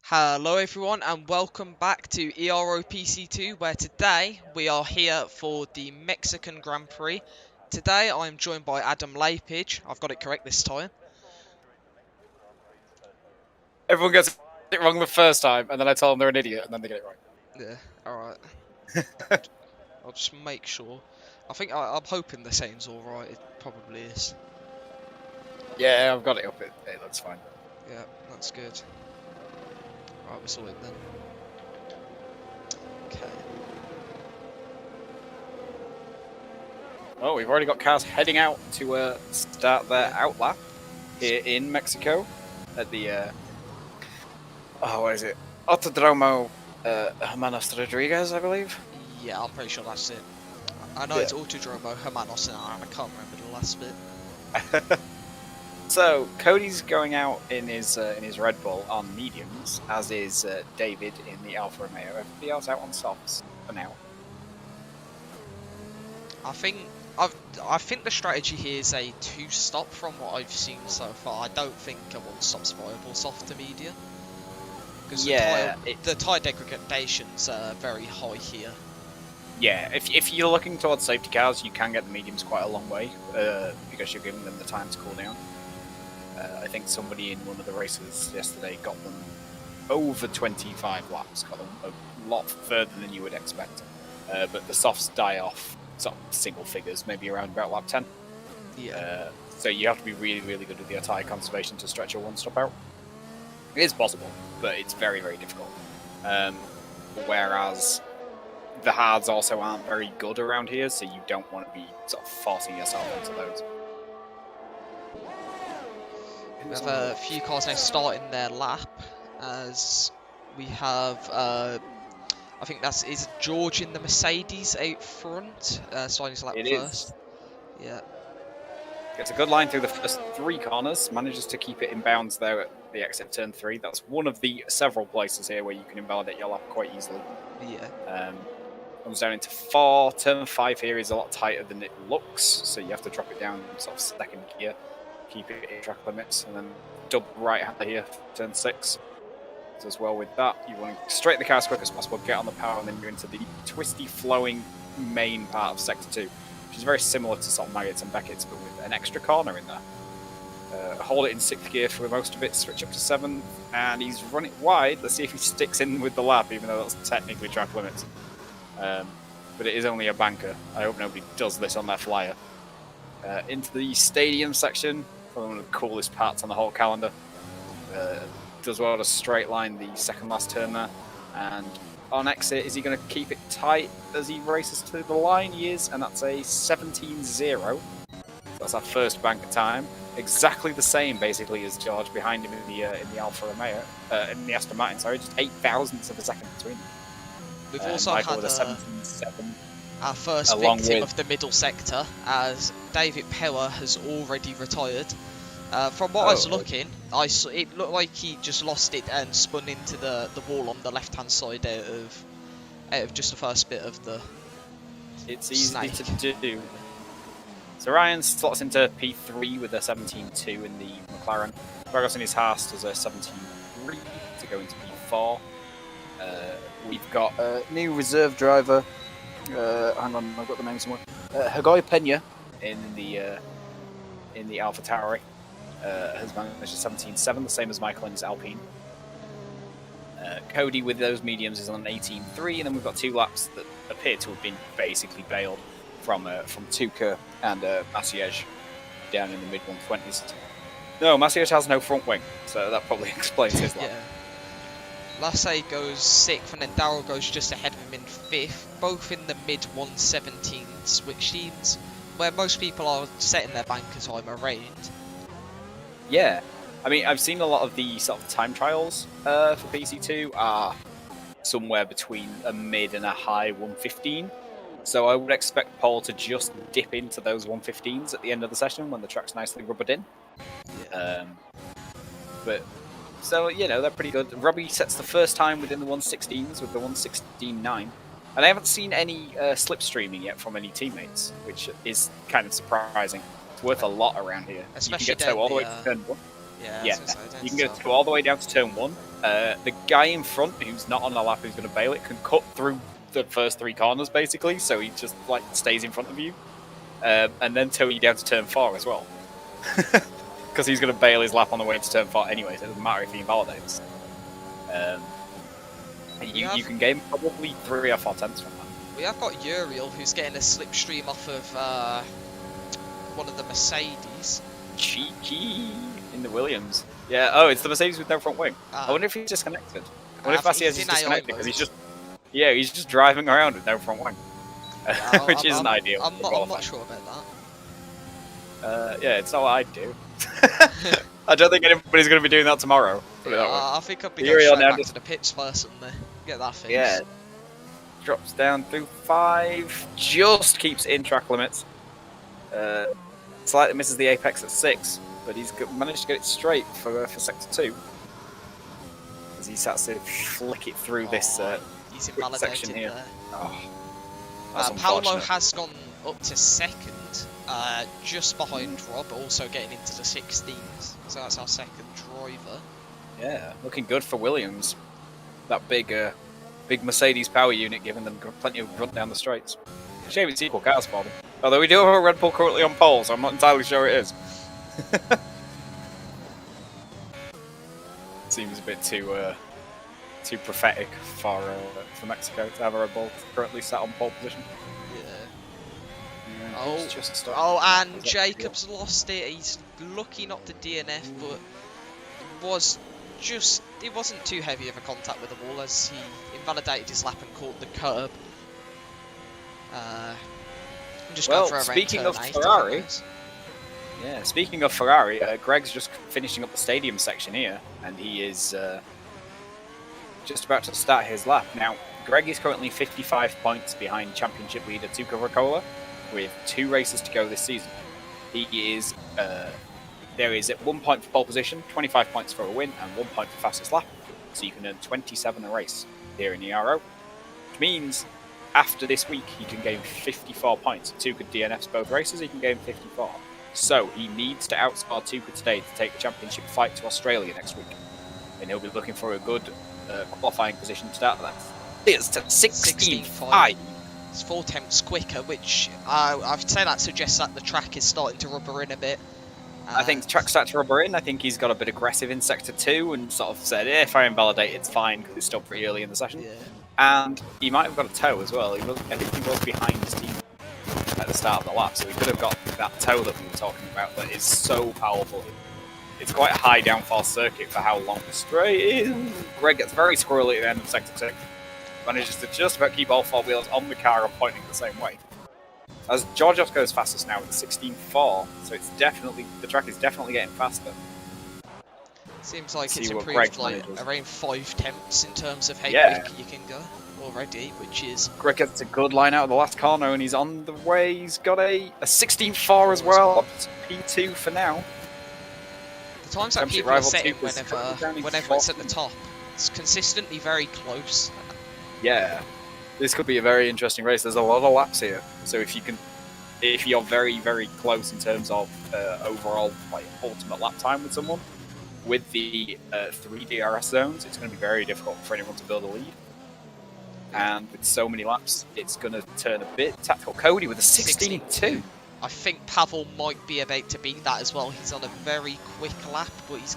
Hello everyone and welcome back to Ero Pc2, where today we are here for the Mexican Grand Prix. Today I'm joined by Adam Lapidge. I've got it correct this time. Everyone gets it wrong the first time, and then I tell them they're an idiot, and then they get it right. Yeah, alright. I'll just make sure. I'm hoping the sound's alright, it probably is. Yeah, I've got it up. That's fine. Yeah, that's good. Right, we're sorted then. Okay. Oh, we've already got cars heading out to start their outlap here in Mexico at the what is it? Autodromo Hermanos Rodriguez, I believe. Yeah, I'm pretty sure that's it. I know it's Autodromo Hermanos and I can't remember the last bit. So Cody's going out in his Red Bull on mediums, as is David in the Alfa Romeo. Everybody else out on softs for now. I think the strategy here is a two-stop from what I've seen so far. I don't think a one-stop's viable, soft to medium. Because the tyre degradation's very high here. Yeah, if you're looking towards safety cars, you can get the mediums quite a long way because you're giving them the time to cool down. I think somebody in one of the races yesterday got them over 25 laps, got them a lot further than you would expect. But the softs die off sort of single figures, maybe around about lap 10. Yeah. So you have to be really, really good with your tyre conservation to stretch a one-stop out. It is possible, but it's very, very difficult. Whereas the hards also aren't very good around here, so you don't want to be sort of forcing yourself into those. We have a few cars now starting their lap, as we have, I think is George in the Mercedes out front, starting his lap first. Yeah. Gets a good line through the first three corners, manages to keep it in bounds there at the exit turn 3. That's one of the several places here where you can invalidate your lap quite easily. Yeah. Comes down into 4. Turn 5 here is a lot tighter than it looks, so you have to drop it down sort of second gear, keep it in track limits, and then double right-hander here, turn 6. So as well with that, you want to straighten the car as quick as possible, get on the power, and then you're into the twisty, flowing main part of Sector 2, which is very similar to sort of Maggots and Beckett's, but with an extra corner in there. Hold it in 6th gear for most of it, switch up to 7th, and he's running wide. Let's see if he sticks in with the lap, even though that's technically track limits. But it is only a banker. I hope nobody does this on their flyer. Into the stadium section, probably one of the coolest parts on the whole calendar. Does well to straight line the second last turn there. And on exit, is he going to keep it tight as he races to the line? He is, and that's a 17.0. That's our first banker time. Exactly the same, basically, as George behind him in the Alfa Romeo, in the Aston Martin. Sorry, just 8 thousandths of a second between them. We've also Michael had with a 17.7. Our first victim of the middle sector, as David Power has already retired. From what I was looking, it looked like he just lost it and spun into the wall on the left-hand side out of just the first bit of the. It's easy to do. So Ryan slots into P3 with a 17.2 in the McLaren. Vargas in his Haas does a 17.3 to go into P4. We've got a new reserve driver. Hang on, I've got the name somewhere. Hagoy Pena in the Alpha Tauri has managed a 17.7, the same as Michael in his Alpine. Cody with those mediums is on 18.3, and then we've got 2 laps that appear to have been basically bailed from Tuca and Maciej down in the mid 120s. No, Maciej has no front wing, so that probably explains his lap. Yeah. Lasse goes 6th, and then Darrell goes just ahead of him in 5th, both in the mid 117s, which seems where most people are setting their banker time around. Yeah, I mean, I've seen a lot of the sort of time trials for PC2 are somewhere between a mid and a high 115. So I would expect Paul to just dip into those 115s at the end of the session when the track's nicely rubbered in. Yeah. But so, you know, they're pretty good. Robbie sets the first time within the 116s with the 116.9. And I haven't seen any slipstreaming yet from any teammates, which is kind of surprising. It's worth a lot around here. Especially you can get all the way to turn 1. Yeah, Yeah, you can go all the way down to turn 1. The guy in front, who's not on the lap, who's going to bail it, can cut through the first 3 corners, basically, so he just like stays in front of you. And then tow you down to turn 4 as well. Because he's going to bail his lap on the way to turn 4 anyway, so it doesn't matter if he invalidates. You can gain probably 3 or 4 tenths from that. We have got Uriel, who's getting a slipstream off of one of the Mercedes. Cheeky in the Williams. Yeah, oh, it's the Mercedes with no front wing. I wonder if he's disconnected. I wonder if Macias is disconnected because he's just driving around with no front wing. Which isn't ideal. I'm not sure about that. Yeah, it's not what I'd do. I don't think anybody's going to be doing that tomorrow. I think I'd be going straight back to the pits personally. Get that fixed. Yeah. Drops down through 5. Just keeps in track limits. Slightly misses the apex at 6, but he's managed to get it straight for sector 2. As he starts to flick it through this he's invalidated section here. There. Oh, Paolo has gone up to 2nd, just behind Rob, also getting into the 16s. So that's our 2nd driver. Yeah, looking good for Williams. That big Mercedes power unit giving them plenty of run down the straights. Shame it's equal cars for them. Although we do have a Red Bull currently on pole, so I'm not entirely sure it is. Seems a bit too prophetic for Mexico to have a Red Bull currently sat on pole position. Yeah. And Jacob's lost it. He's lucky not to DNF, but it wasn't too heavy of a contact with the wall as he invalidated his lap and caught the curb. Speaking of Ferrari, Greg's just finishing up the stadium section here, and he is just about to start his lap. Now, Greg is currently 55 points behind championship leader Tuca Racola, with 2 races to go this season. He is there is at 1 point for pole position, 25 points for a win, and 1 point for fastest lap. So you can earn 27 a race here in the Ero, which means after this week he can gain 54 points. Tuca DNFs both races, he can gain 54. So he needs to outscore Tuca today to take the championship fight to Australia next week. And he'll be looking for a good qualifying position to start that. It's 16.5. It's 4 tenths quicker, which I'd say that suggests that the track is starting to rubber in a bit. I think the track starts to rubber in. I think he's got a bit aggressive in sector 2 and sort of said, if I invalidate, it's fine because it's still pretty early in the session. Yeah. And he might have got a tow as well. I think he was behind his team at the start of the lap, so he could have got that tow that we were talking about that is so powerful. It's quite a high downforce circuit for how long the straight is. Greg gets very squirrely at the end of sector 2. Manages to just about keep all 4 wheels on the car and pointing the same way. As Georgios goes fastest now with a 16.4, so it's the track is definitely getting faster. Seems like it's improved like around 5 tenths in terms of how quick you can go already, which is... Greg gets a good line out of the last corner and he's on the way. He's got a 16.4 as well. P2 for now. The times that people are setting whenever it's at the top, it's consistently very close. Yeah. This could be a very interesting race. There's a lot of laps here, so if you're very, very close in terms of overall ultimate lap time with someone, with the 3 DRS zones, it's going to be very difficult for anyone to build a lead. And with so many laps, it's going to turn a bit tactical. Cody with a 16.2. I think Pavel might be about to beat that as well. He's on a very quick lap, but he's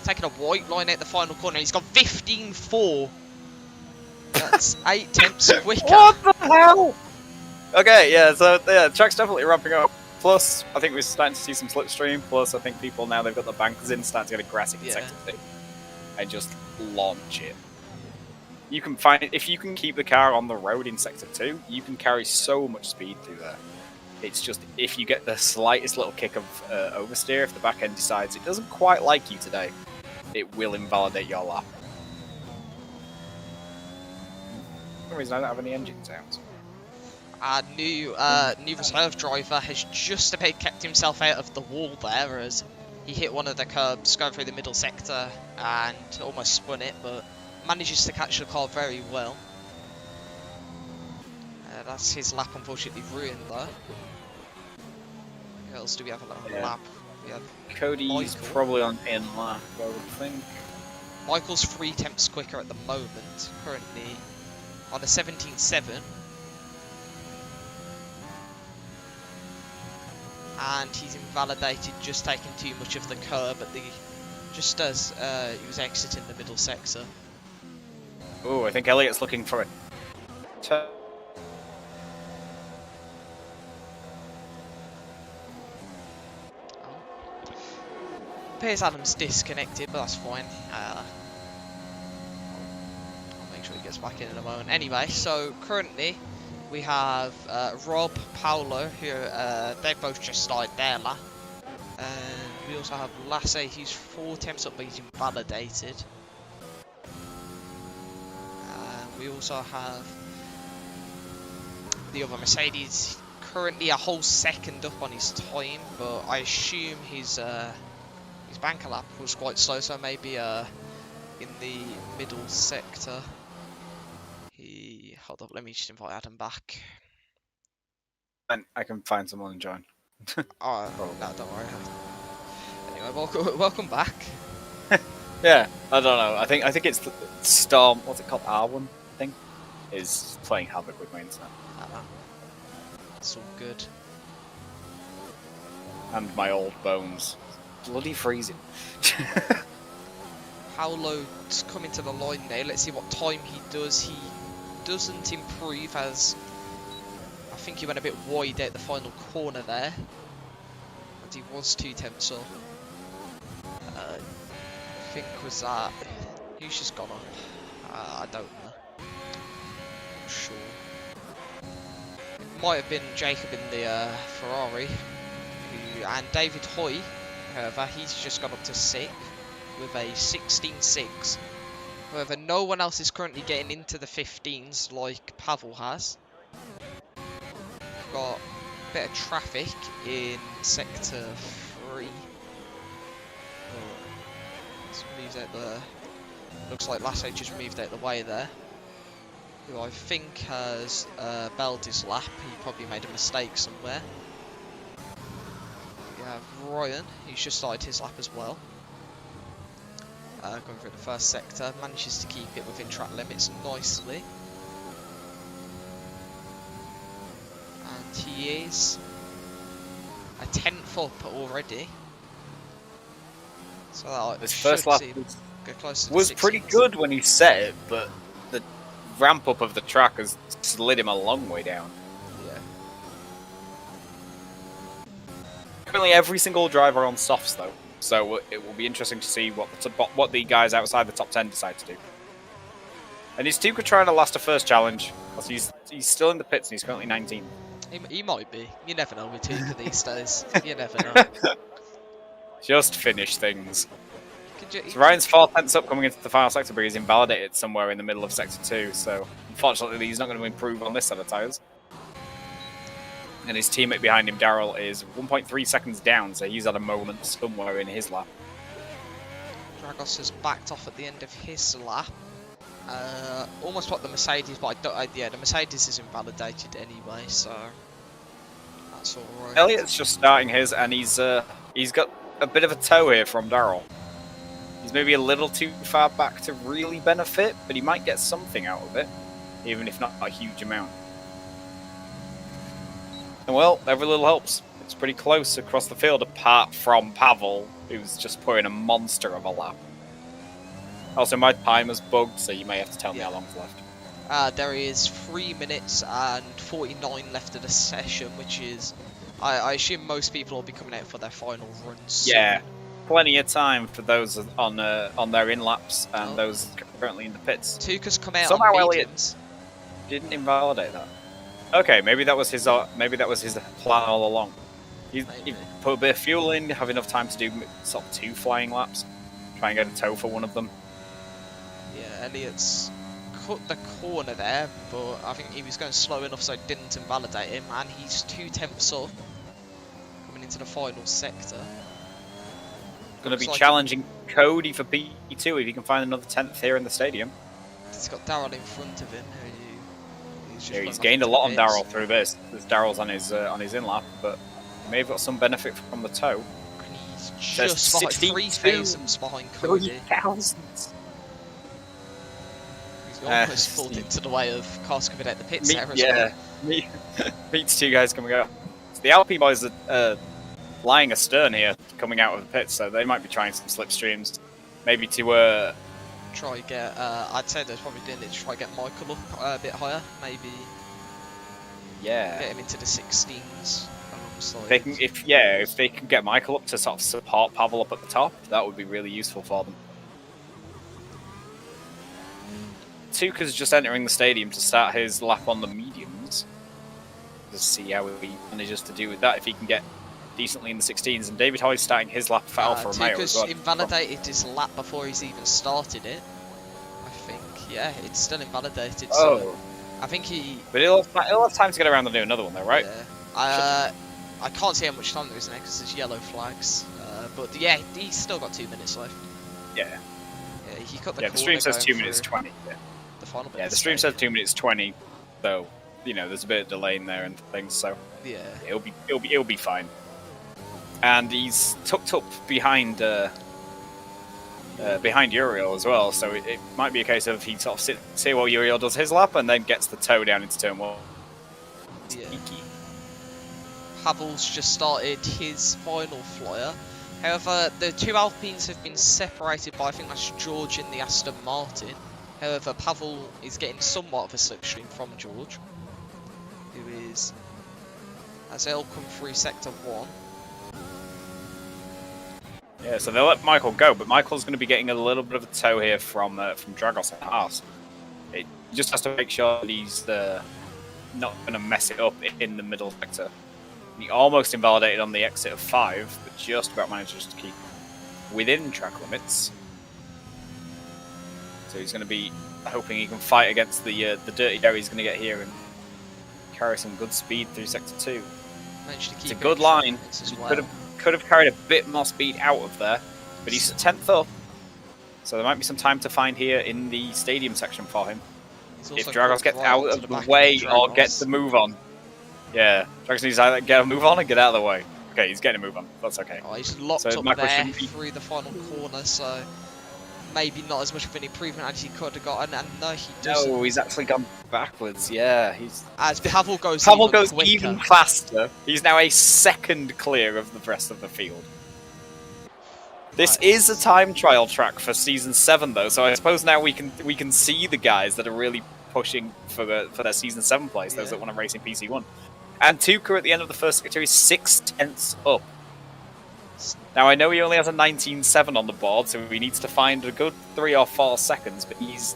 taking a white line at the final corner. He's gone 15.4. That's 8 tenths quicker. What the hell? Okay, yeah, so the track's definitely ramping up. Plus, I think we're starting to see some slipstream. Plus, I think people, now they've got the bankers in, start to get aggressive in sector 2. And just launch it. You can if you can keep the car on the road in sector 2, you can carry so much speed through there. It's just, if you get the slightest little kick of oversteer, if the back end decides it doesn't quite like you today, it will invalidate your lap. For some reason I don't have any engine sounds. Our new reserve driver has just about kept himself out of the wall there as he hit one of the curbs going through the middle sector and almost spun it, but manages to catch the car very well. That's his lap unfortunately ruined though. Who else do we have on the lap? We have Cody's Michael. probably on in lap, I would think. Michael's 3 tenths quicker at the moment, currently on a 17.7. And he's invalidated, just taking too much of the curb at the, just as he was exiting the middle sector. Oh, I think Elliot's looking for it. Piers Adams disconnected, but that's fine. I'll make sure he gets back in a moment. Anyway, so currently we have Rob, Paolo, who they both just started their lap. And we also have Lasse, who's 4 tenths up, but he's invalidated. We also have the other Mercedes, currently a whole second up on his time, but I assume his banker lap was quite slow, so maybe in the middle sector. Hold up, let me just invite Adam back. And I can find someone and join. Oh, no, don't worry. Anyway, welcome back. Yeah, I don't know. I think it's the Storm. What's it called? R1, I think, is playing havoc with my internet. It's all good. And my old bones. Bloody freezing. Paolo's coming to the line now. Let's see what time he does. He doesn't improve, as I think he went a bit wide out the final corner there. And he was 2 tenths off. I think was that. Who's just gone up? I don't know. Not sure. It might have been Jacob in the Ferrari. And David Hoy, however, he's just gone up to 6th with a 16.6. However, no one else is currently getting into the 15s like Pavel has. We've got a bit of traffic in sector 3. Moves out the. Looks like Lasso just moved out the way there. Who I think has bailed his lap. He probably made a mistake somewhere. We have Ryan, who's just started his lap as well. Going through the first sector, manages to keep it within track limits nicely. And he is a 10th up already. So His first lap was pretty good when he set it, but the ramp up of the track has slid him a long way down. Yeah. Currently, every single driver on softs though, so it will be interesting to see what the guys outside the top 10 decide to do. And is Tuka trying to last a first challenge? Because he's still in the pits and he's currently 19. He might be. You never know with Tuka these days. You never know. Just finish things. So Ryan's 4 tenths up coming into the final sector, but he's invalidated somewhere in the middle of sector 2, so unfortunately he's not going to improve on this set of tyres. And his teammate behind him, Daryl, is 1.3 seconds down, so he's at a moment somewhere in his lap. Dragos has backed off at the end of his lap. Almost like the Mercedes, but yeah, the Mercedes is invalidated anyway, so that's alright. Elliot's just starting his, and he's got a bit of a toe here from Daryl. He's maybe a little too far back to really benefit, but he might get something out of it, even if not a huge amount. And well, every little helps. It's pretty close across the field, apart from Pavel, who's just putting a monster of a lap. Also, my timer's bugged, so you may have to tell me how long's left. There is 3 minutes and 49 left of the session, which is, I assume most people will be coming out for their final runs. Yeah, plenty of time for those on their in-laps and those currently in the pits. Tuka's come out Somehow on Elliot mediums. didn't invalidate that. Okay, maybe that was his plan all along. He put a bit of fuel in, have enough time to do sort of 2 flying laps, try and get a toe for one of them. Yeah, Elliot's cut the corner there, but I think he was going slow enough so it didn't invalidate him, and he's 2 tenths up, coming into the final sector. Going to be challenging Cody for P2 if he can find another 10th here in the stadium. He's got Daryl in front of him. He's gained a lot on Daryl through this. Daryl's on his in lap, but he may have got some benefit from the toe. And Just behind 3,000 behind Cody. 3,000. He's almost pulled into the way of cars coming out the pits there as well. Meets two guys coming out. So the Alpine boys are lying astern here, coming out of the pits, so they might be trying some slipstreams. Maybe to try get. I'd say they're probably doing it to try get Michael up a bit higher. Maybe. Yeah. Get him into the 16s. If they can get Michael up to sort of support Pavel up at the top, that would be really useful for them. Tuka's just entering the stadium to start his lap on the mediums. Let's see how he manages to do with that, if he can get decently in the 16s. And David Hoy's starting his lap for Alfa Romeo as well. Tuka's invalidated his lap before he's even started it. I think, yeah, it's still invalidated. Oh. So I think he... But he'll have time to get around and do another one though, right? Yeah. I can't see how much time there is in there because there's yellow flags. But yeah, he's still got 2 minutes left. Yeah. Yeah, he cut the the stream says 2 minutes 20. Yeah. The final bit. Yeah, the stream says 2 minutes 20, so you know there's a bit of delay in there and things. So yeah, it'll be fine. And he's tucked up behind Uriel as well, so it might be a case of he sort of see while Uriel does his lap and then gets the toe down into turn 1. Yeah. Pavel's just started his final flyer. However, the two Alpines have been separated by, I think that's George and the Aston Martin. However, Pavel is getting somewhat of a slipstream from George, who is, as they'll come through sector 1. Yeah, so they'll let Michael go, but Michael's going to be getting a little bit of a tow here from Dragos and Haas. It just has to make sure that he's not going to mess it up in the middle sector. He almost invalidated on the exit of 5, but just about manages to keep within track limits. So he's going to be hoping he can fight against the dirty dough he's going to get here and carry some good speed through sector 2. It's a good line. Well. Could have carried a bit more speed out of there, but he's 10th up. So there might be some time to find here in the stadium section for him. If Dragos gets out of the way or gets the move on. Yeah, Dragos needs to either get a move on and get out of the way. Okay, he's getting a move on. That's okay. Oh, he's locked up there through the final corner, so maybe not as much of an improvement as he could have gotten. And no, he doesn't. No, he's actually gone backwards. Yeah, he's. As Pavel goes even faster. He's now a second clear of the rest of the field. This is a time trial track for season 7, though, so I suppose now we can see the guys that are really pushing for their season 7 place. Those that want to race in PC1. And Tuka at the end of the first sector is 6/10 up. Now, I know he only has a 19.7 on the board, so he needs to find a good 3 or 4 seconds, but he's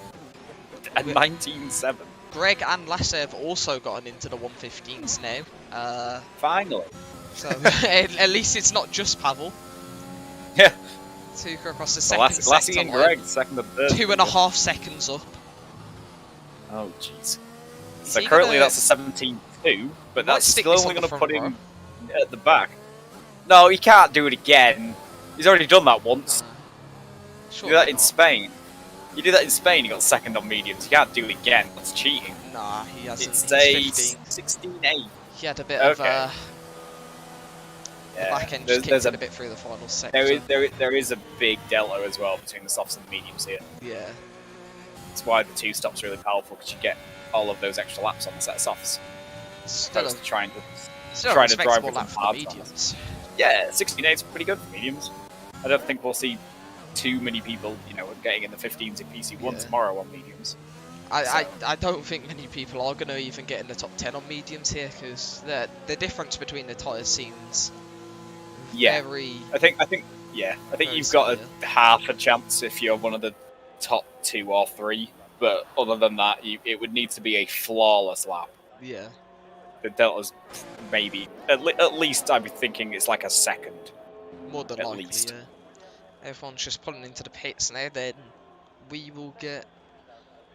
a 19.7. Greg and Lasse have also gotten into the 115s now. Finally. So, at least it's not just Pavel. Yeah. Tuka across the second sector. Lassie and Greg, second and third. 2.5 seconds up. Oh, jeez. So currently that's a 17.2, but that's still only going to put him at the back. No, he can't do it again. He's already done that once. You did that in Spain. You did that in Spain, you got second on mediums. You can't do it again. That's cheating. Nah, he hasn't. It's a 16.8. He had a bit of the back end just kicked a bit through the final sector. There is a big delta as well between the softs and the mediums here. Yeah. That's why the 2 stops really powerful, because you get all of those extra laps on the set of softs. Still trying to drive with lap for mediums. Yeah, 16.8 is pretty good for mediums. I don't think we'll see too many people, getting in the 15s in PC1 tomorrow on mediums. I don't think many people are going to even get in the top 10 on mediums here, because the difference between the tyres seems very... I think you've got a half a chance if you're one of the top 2 or 3, but other than that, it would need to be a flawless lap. Yeah. The delta's maybe, at least I'd be thinking it's like a second. More than likely, yeah. Everyone's just pulling into the pits now, then we will get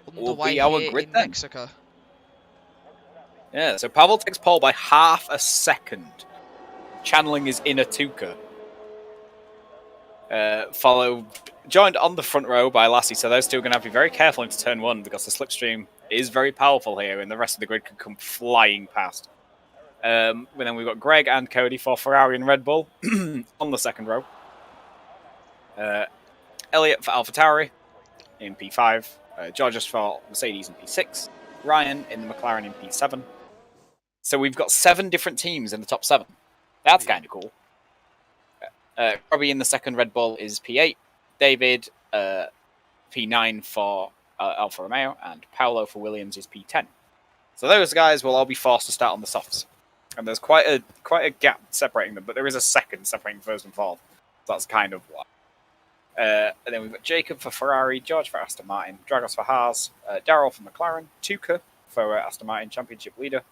underway here in Mexico. Yeah, so Pavel takes pole by half a second, channeling his inner Tuka. Joined on the front row by Lassie, so those two are going to have to be very careful into turn 1, because the slipstream is very powerful here, and the rest of the grid can come flying past. And then we've got Greg and Cody for Ferrari and Red Bull on the second row. Elliot for AlphaTauri in P5. Georges for Mercedes in P6. Ryan in the McLaren in P7. So we've got 7 different teams in the top 7. That's kind of cool. Robbie in the second Red Bull is P8. David, P9 for Alfa Romeo. And Paolo for Williams is P10. So those guys will all be forced to start on the softs. And there's quite a gap separating them, but there is a second separating first and fourth. So that's kind of why. And then we've got Jacob for Ferrari, George for Aston Martin, Dragos for Haas, Darrell for McLaren, Tuka for Aston Martin Championship leader,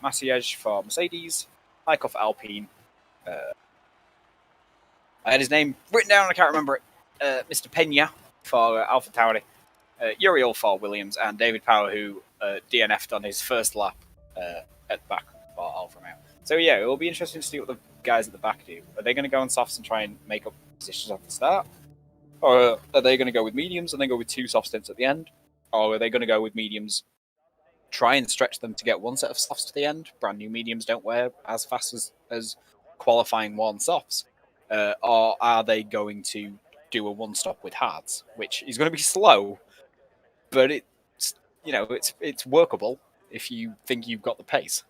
Maciej for Mercedes, Michael for Alpine. I had his name written down, I can't remember it. Mr. Pena for AlphaTauri, Uriel for Williams, and David Power, who DNF'd on his first lap at the back for Alfa Romeo. So yeah, it will be interesting to see what the guys at the back do. Are they going to go on softs and try and make up positions off the start? Or are they going to go with mediums and then go with 2 soft stints at the end? Or are they going to go with mediums, try and stretch them to get 1 set of softs to the end? Brand new mediums don't wear as fast as qualifying 1 softs. Or are they going to do a 1-stop with hards, which is going to be slow, but it's workable if you think you've got the pace.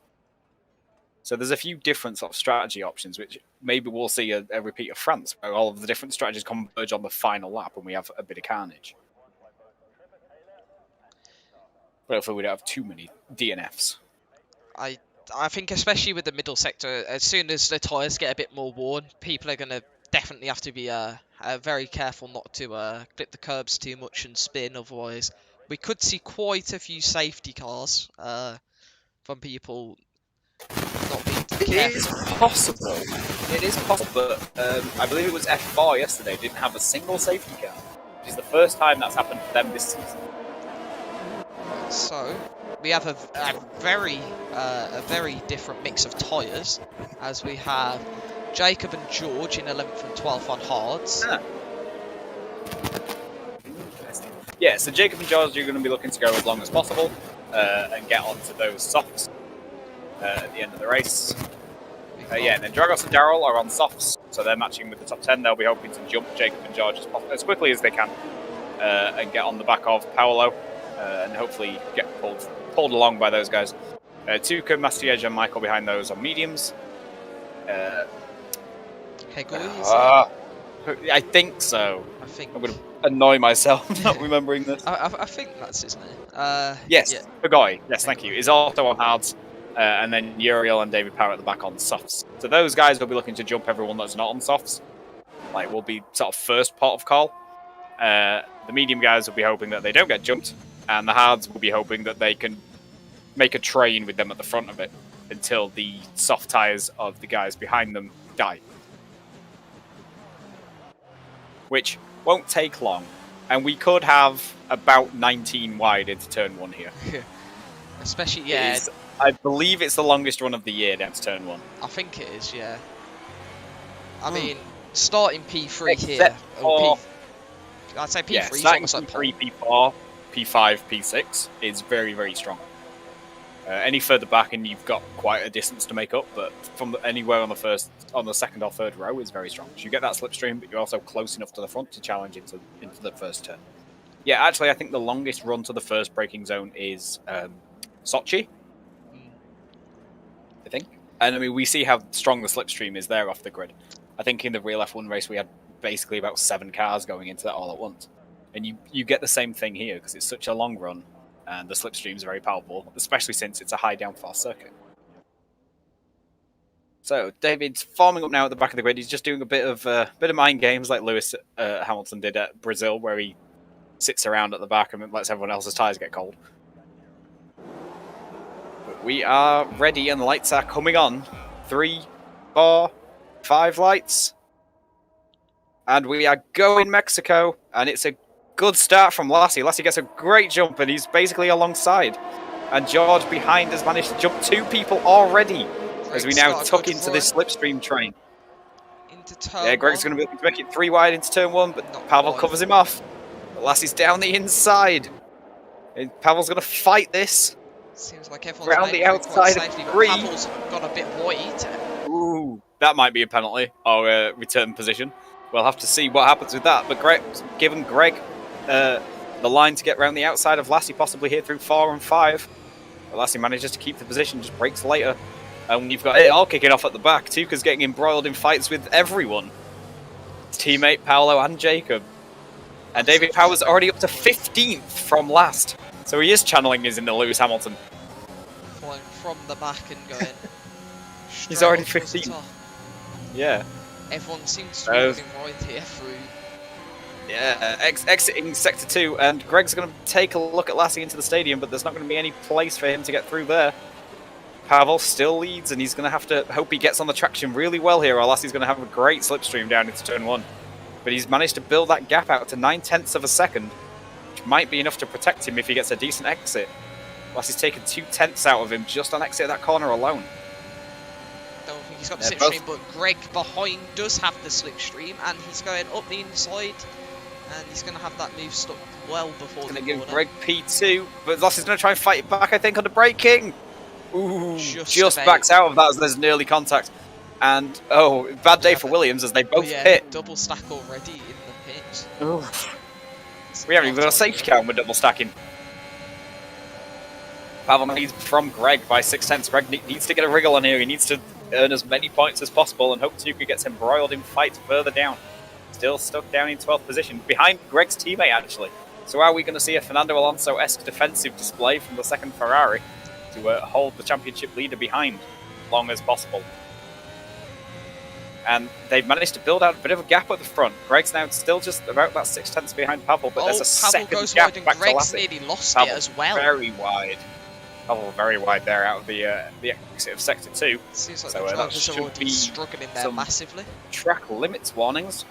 So there's a few different sort of strategy options, which maybe we'll see a repeat of France, where all of the different strategies converge on the final lap and we have a bit of carnage. But hopefully we don't have too many DNFs. I think especially with the middle sector, as soon as the tyres get a bit more worn, people are going to definitely have to be very careful not to clip the curbs too much and spin, otherwise we could see quite a few safety cars from people not being careful. It is possible. It is possible, but I believe it was F4 yesterday didn't have a single safety car, which is the first time that's happened for them this season. So we have a very different mix of tyres, as we have Jacob and George in 11th and 12th on hards. Yeah, so Jacob and George are going to be looking to go as long as possible and get onto those softs at the end of the race. And then Dragos and Darrell are on softs, so they're matching with the top 10. They'll be hoping to jump Jacob and George as quickly as they can and get on the back of Paolo and hopefully get pulled along by those guys. Tuka, Maciej and Michael behind those on mediums. I think so. I'm going to annoy myself not remembering this. I think that's his name. Yes, yeah. Pagoy. Yes, thank you. Is also on hards. And then Uriel and David Power at the back on softs. So those guys will be looking to jump everyone that's not on softs. Like, will be sort of first pot of call. The medium guys will be hoping that they don't get jumped. And the hards will be hoping that they can make a train with them at the front of it until the soft tyres of the guys behind them die. Which won't take long. And we could have about 19 wide into turn 1 here. Especially, yeah. I believe it's the longest run of the year down to turn 1. I think it is, yeah. I mean, starting P3 Except here. For, I'd say P3 yeah, is starting almost like P3, P4, P5, P6 is very, very strong. Any further back and you've got quite a distance to make up, but from anywhere on the second or third row is very strong. So you get that slipstream, but you're also close enough to the front to challenge into the first turn. Yeah, actually, I think the longest run to the first braking zone is Sochi, I think. And I mean, we see how strong the slipstream is there off the grid. I think in the real F1 race, we had basically about 7 cars going into that all at once. And you get the same thing here because it's such a long run and the slipstream is very powerful, especially since it's a high downforce circuit. So David's forming up now at the back of the grid. He's just doing a bit of mind games like Lewis Hamilton did at Brazil, where he sits around at the back and lets everyone else's tyres get cold. But we are ready and the lights are coming on. 3, 4, 5 lights. And we are going Mexico, and it's a good start from Lassie. Lassie gets a great jump, and he's basically alongside. And George behind has managed to jump 2 people already, as we now tuck into this slipstream train. Into turn yeah, Greg's going to be looking to make it 3 wide into turn 1, but Pavel covers him off. But Lassie's down the inside. And Pavel's going to fight this. Seems like everyone's around the outside of 3. Pavel's got a bit wide. Ooh, that might be a penalty or a return position. we'll have to see what happens with that. But given Greg the line to get around the outside of Lassie, possibly here through 4 and 5. But Lassie manages to keep the position, just breaks later. And you've got it all kicking off at the back. Tuca's getting embroiled in fights with everyone. His teammate Paolo and Jacob. And David Power's already up to 15th from last. So he is channeling his into Lewis Hamilton. Flying from the back and going. He's already 15th. Yeah. Everyone seems to be moving right here through. Yeah, exiting Sector 2, and Greg's going to take a look at Lassie into the stadium, but there's not going to be any place for him to get through there. Pavel still leads, and he's going to have to hope he gets on the traction really well here, or Lassie's going to have a great slipstream down into Turn 1. But he's managed to build that gap out to 9/10 of a second, which might be enough to protect him if he gets a decent exit. Lassie's taken 2/10 out of him just on exit of that corner alone. Don't think he's got the slipstream, but Greg behind does have the slipstream, and he's going up the inside. And he's going to have that move stuck well before the corner. Going to give Greg P2, but Lassie's going to try and fight it back, I think, on the braking. Ooh, just backs out of that as there's an early contact. And, bad day for Williams as they both pit. Double stack already in the pit. Oof. We haven't even got a safety car when we're double stacking. Pavel needs from Greg by 6/10. Greg needs to get a wriggle on here. He needs to earn as many points as possible and hope Tuca gets embroiled in fights further down. Still stuck down in 12th position, behind Greg's teammate, actually. So are we going to see a Fernando Alonso-esque defensive display from the second Ferrari to hold the championship leader behind as long as possible? And they've managed to build out a bit of a gap at the front. Greg's now still just about that 6/10 behind Pavel, but there's a second goes gap wide and back Greg's to Lassie. nearly lost Pavel it as well. Very wide. Pavel very wide there out of the exit of Sector 2. Seems like the drivers are already struggling there massively. Track limits warnings.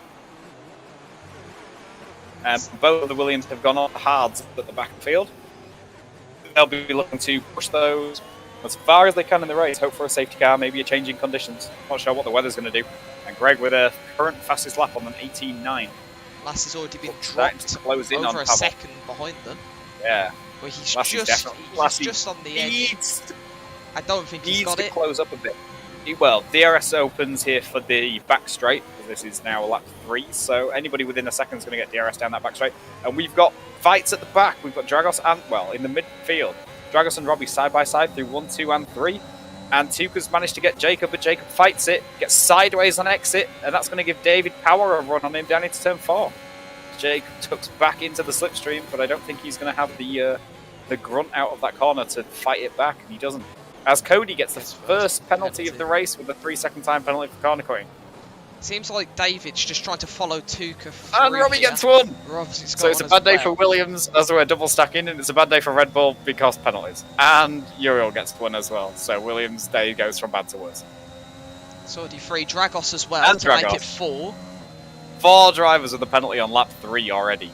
Both of the Williams have gone off the hards at the back of the field. They'll be looking to push those as far as they can in the race, hope for a safety car, maybe a change in conditions. Not sure what the weather's going to do. And Greg with a current fastest lap on an 18.9. Lassie's already been dropped close in over on a second behind them. Yeah. Where he's just on the edge. I don't think he's got it. Needs to close up a bit. Well, DRS opens here for the back straight. This is now lap 3, so anybody within a second is going to get DRS down that back straight. And we've got fights at the back. We've got Dragos and, in the midfield, Dragos and Robbie side by side through 1, 2, and 3. And Tuca's managed to get Jacob, but Jacob fights it, gets sideways on exit, and that's going to give David Power a run on him down into turn 4. Jake tucks back into the slipstream, but I don't think he's going to have the grunt out of that corner to fight it back, and he doesn't. As Cody gets the first penalty of the race with a 3-second time penalty for corner cutting. Seems like David's just trying to follow Tuca through. And Robbie gets one! So it's a bad day for Williams as we're double stacking, and it's a bad day for Red Bull because penalties. And Uriel gets one as well, so Williams' day goes from bad to worse. It's already 3. Dragos as well, and to make it 4. 4 drivers with a penalty on lap 3 already.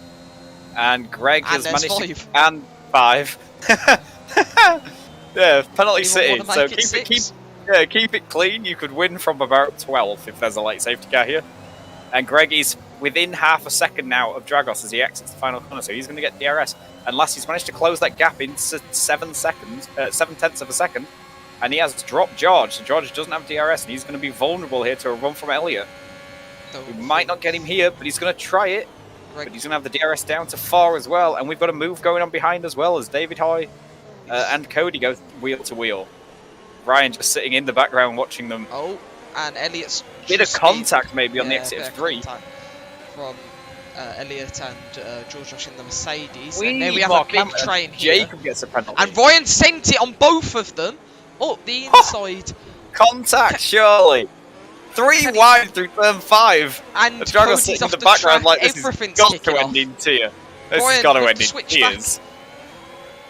And Greg has managed 5. to... And 5. Yeah, penalty city. So keep it clean. You could win from about 12 if there's a late safety car here. And Greg is within half a second now of Dragos as he exits the final corner, so he's going to get DRS. And Lassie's managed to close that gap in 7/10 of a second. And he has dropped George, so George doesn't have DRS, and he's going to be vulnerable here to a run from Elliott. We might not get him here, but he's going to try it. But he's going to have the DRS down to 4 as well. And we've got a move going on behind as well as David Hoy and Cody go wheel to wheel. Ryan just sitting in the background watching them. Oh, and Elliott's bit of contact maybe on the exit of 3 from Elliott and George in the Mercedes. And then we have a big train here. Jacob gets a penalty. And Ryan sent it on both of them up the inside. Contact, surely. 3 wide through turn 5. And Cody's sitting in the background like this has got to end in tear. This has got to end in tears.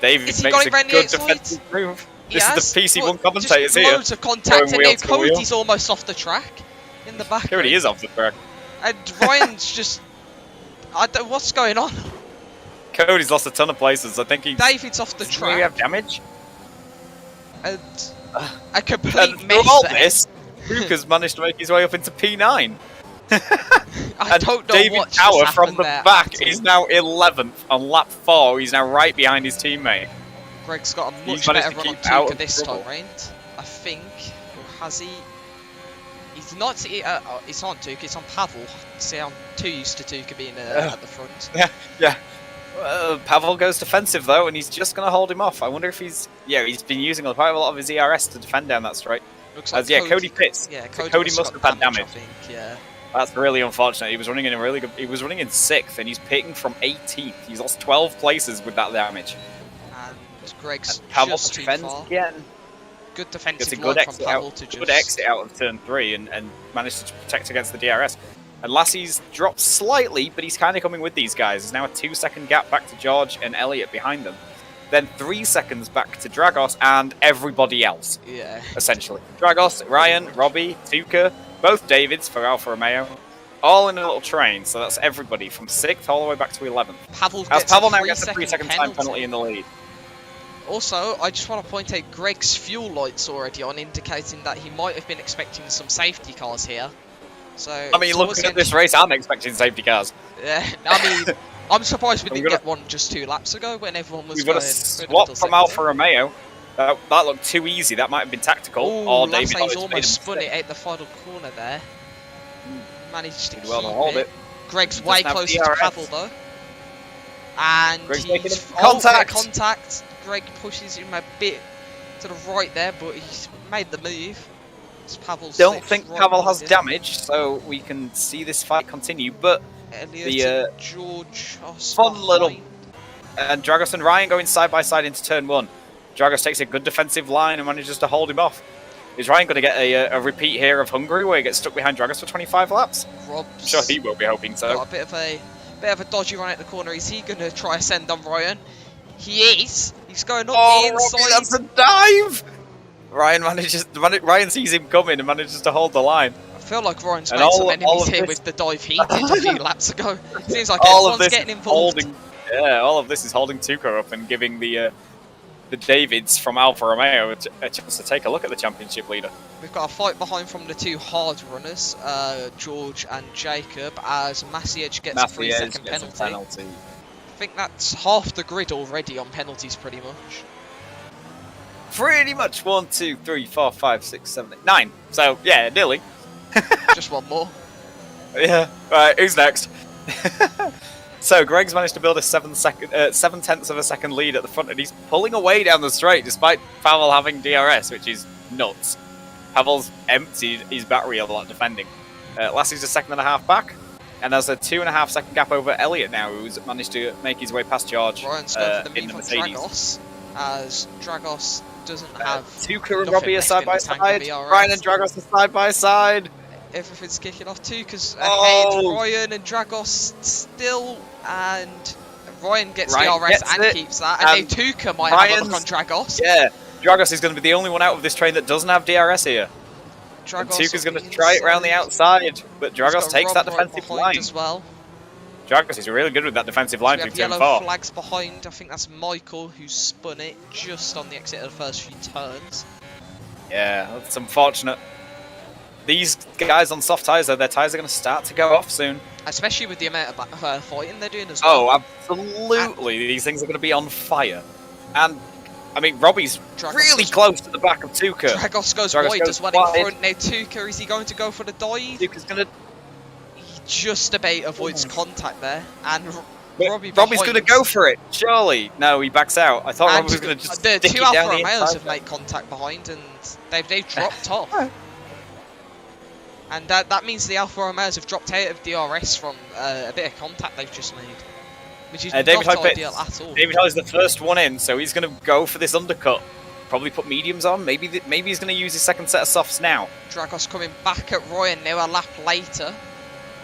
David makes a good defensive move. This is the PC1 commentators here. Loads of contact, and now Cody's almost off the track in the back. Cody is off the track. And Ryan's just... what's going on? Cody's lost a ton of places. I think David's off the track. Do we have damage? And a complete mess all there. This, Luca's managed to make his way up into P9. I don't know David what Power just from the there back is now 11th on lap 4. He's now right behind his teammate. Greg's got a much better run on Tuca this time round, I think. Or has he? He's not. It's on Tuka. It's on Pavel. See, I'm too used to Tuka being at the front. Yeah. Pavel goes defensive though, and he's just going to hold him off. I wonder if he's been using quite a lot of his ERS to defend down that straight. Looks like Cody pits. Yeah, Cody must have had damage. I think. Yeah. That's really unfortunate. He was running in a really good. He was running in 6th, and he's pitting from 18th. He's lost 12 places with that damage. And Greg's Pavel just too defends far. again. Good defensive Gets a good line from exit Pavel out. to just. Good exit out of turn 3, and managed to protect against the DRS. And Lassie's dropped slightly, but he's kind of coming with these guys. There's now a 2-second gap back to George and Elliot behind them. Then 3 seconds back to Dragos and everybody else. Yeah. Essentially. Dragos, Ryan, Robbie, Tuka, both Davids for Alfa Romeo. All in a little train, so that's everybody from 6th all the way back to 11th. Pavel now gets a 3-second time penalty in the lead. Also, I just want to point out Greg's fuel lights already on, indicating that he might have been expecting some safety cars here. So I mean, looking at this race, I'm expecting safety cars. Yeah, I mean, I'm surprised we didn't get one just 2 laps ago when everyone was We've going. got a swap from Alfa Romeo. That looked too easy. That might have been tactical. Or David almost spun it out the final corner there. Managed to keep hold it. Greg's way closer to Pavel though. And Greg's he's making contact. Greg pushes him a bit to the right there, but he's made the move. Don't think Pavel has damage, so we can see this fight continue. But Elliot George fun little. And Dragos and Ryan going side by side into turn 1. Dragos takes a good defensive line and manages to hold him off. Is Ryan going to get a repeat here of Hungary where he gets stuck behind Dragos for 25 laps? I'm sure he will be hoping so. Got a bit of a dodgy run at the corner. Is he going to try a send on Ryan? He is. He's going up the inside. Robbie, that's a dive! Ryan sees him coming and manages to hold the line. I feel like Ryan's made some enemies here with the dive he did a few laps ago. Seems like everyone's getting involved. All of this is holding Tuka up and giving the Davids from Alfa Romeo a chance to take a look at the championship leader. We've got a fight behind from the 2 hard runners, George and Jacob, as Lapidge gets a 3-second penalty. I think that's half the grid already on penalties, pretty much. Pretty much 1, 2, 3, 4, 5, 6, 7, 8, 9. So yeah, nearly. Just one more. Yeah. Right. Who's next? So Greg's managed to build a 7/10 of a second lead at the front, and he's pulling away down the straight despite Pavel having DRS, which is nuts. Pavel's emptied his battery a lot defending. Lassie's a 1.5 seconds back, and there's a 2.5 second gap over Elliot now, who's managed to make his way past George Ryan's going for the in the move Mercedes. Dragos, as Dragos doesn't have. Tuka and Robbie are side by side. Ryan and Dragos are side by side. Everything's kicking off too, because ahead Ryan and Dragos still, and Ryan gets DRS and keeps that, and now Tuka might have a look on Dragos. Yeah, Dragos is going to be the only one out of this train that doesn't have DRS here. Tuka's going to try it around the outside, but Dragos takes that defensive line as well. Dragos is really good with that defensive line through turn 4. Yellow flags behind. I think that's Michael who spun it just on the exit of the first few turns. Yeah, that's unfortunate. These guys on soft tyres, though, their tyres are going to start to go off soon. Especially with the amount of fighting they're doing as well. Oh, absolutely. These things are going to be on fire. And, I mean, Robbie's really close to the back of Tuka. Dragos goes wide as well in front. Now Tuka, is he going to go for the dive? Tuka's going to... He just about avoids contact there. And Robbie's going to go for it, surely. No, he backs out. I thought Robbie was going to just stick it down the inside. The 2 Alfa Romeos have made contact behind, and they've dropped off. And that means the Alfa Romeos have dropped out of DRS from a bit of contact they've just made. Which is not ideal at all. David Hyde is the first one in, so he's going to go for this undercut. Probably put mediums on. Maybe he's going to use his second set of softs now. Dragos coming back at Ryan now a lap later.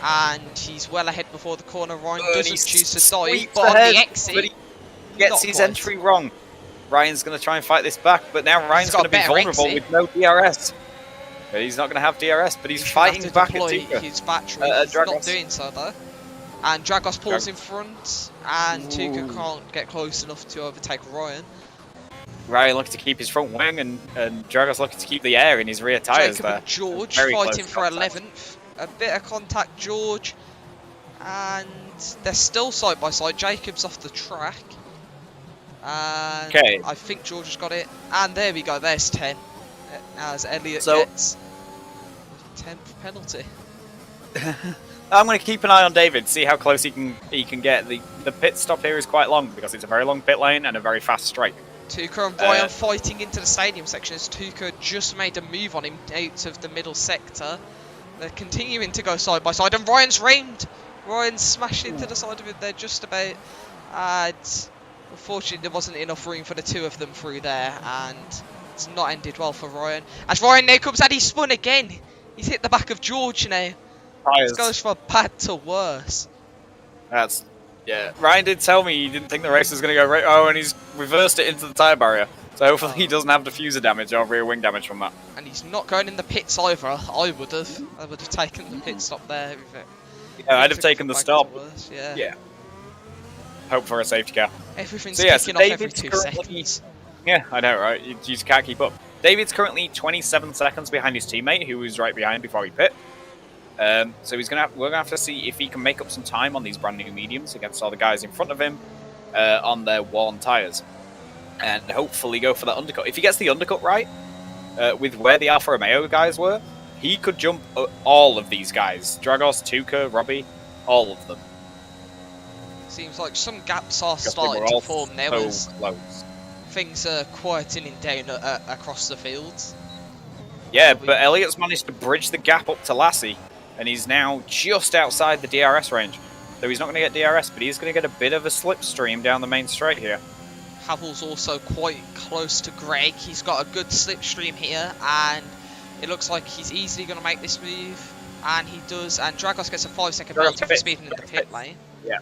And he's well ahead before the corner. Ryan doesn't choose to dive, but on the exit, but he gets his entry wrong. Ryan's going to try and fight this back, but now Ryan's going to be vulnerable with no DRS. He's not going to have DRS, but he's fighting back at Tuka. His battery. He's not doing so though. And Dragos pulls in front, and Tuka can't get close enough to overtake Ryan. Ryan looking to keep his front wing, and Dragos looking to keep the air in his rear tyres there. And George fighting for 11th. A bit of contact, George. And they're still side by side. Jacob's off the track. And I think George has got it. And there we go, there's 10. As Elliot gets 10th penalty. I'm going to keep an eye on David, see how close he can get. The pit stop here is quite long because it's a very long pit lane and a very fast straight. Tuka and Ryan fighting into the stadium section as Tuka just made a move on him out of the middle sector. They're continuing to go side by side, and Ryan's rammed. Ryan's smashed into the side of it. They're just about. Unfortunately, there wasn't enough room for the two of them through there, and it's not ended well for Ryan. As Ryan now comes out, he's spun again. He's hit the back of George now. This goes from bad to worse. Yeah. Ryan did tell me he didn't think the race was going to go right. Oh, and he's reversed it into the tyre barrier. So hopefully he doesn't have diffuser damage or rear wing damage from that. And he's not going in the pits either. I would have taken the pit stop there. Yeah, I'd have taken the stop. Yeah. Hope for a safety car. Everything's kicking off every 2 seconds. Yeah, I know, right? You just can't keep up. David's currently 27 seconds behind his teammate, who was right behind before he pit. So we're gonna have to see if he can make up some time on these brand new mediums against all the guys in front of him on their worn tyres, and hopefully go for that undercut. If he gets the undercut right, with where the Alfa Romeo guys were, he could jump all of these guys: Dragos, Tuka, Robbie, all of them. Seems like some gaps are starting to form now as things are quietening down across the fields. Yeah, but Elliot's managed to bridge the gap up to Lassie, and he's now just outside the DRS range. So he's not going to get DRS, but he's going to get a bit of a slipstream down the main straight here. Havel's also quite close to Greg. He's got a good slipstream here, and it looks like he's easily going to make this move. And he does, and Dragos gets a 5-second penalty for speeding in the pit lane. Yeah.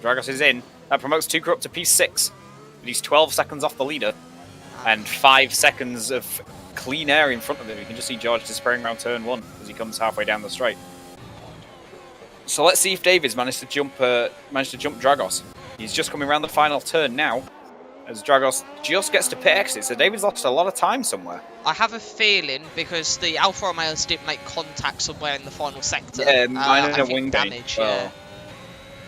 Dragos is in. That promotes Tuka up to P6, but he's 12 seconds off the leader, and 5 seconds of clean air in front of him. You can just see George disappearing around turn 1 as he comes halfway down the straight. So let's see if David's managed to jump Dragos. He's just coming around the final turn now, as Dragos just gets to pit exit. So David's lost a lot of time somewhere. I have a feeling because the Alfa Romeos did make contact somewhere in the final sector. Yeah, minor wing damage.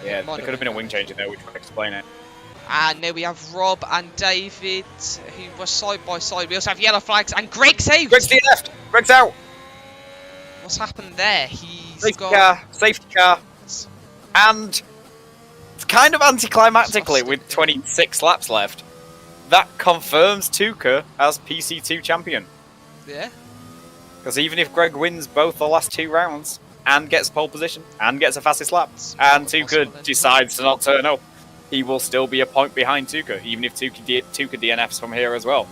Yeah, there could have been a wing change in there, which would explain it. And now we have Rob and David, who were side by side. We also have yellow flags, and Greg's out! Greg's to your left! Greg's out! What's happened there? He's Safety car, and it's kind of anticlimactically with 26 laps left. That confirms Tuka as PC2 champion. Yeah. Because even if Greg wins both the last 2 rounds, and gets pole position, and gets a fastest lap, and Tuka decides to not turn up, he will still be a point behind Tuka, even if Tuka DNFs from here as well.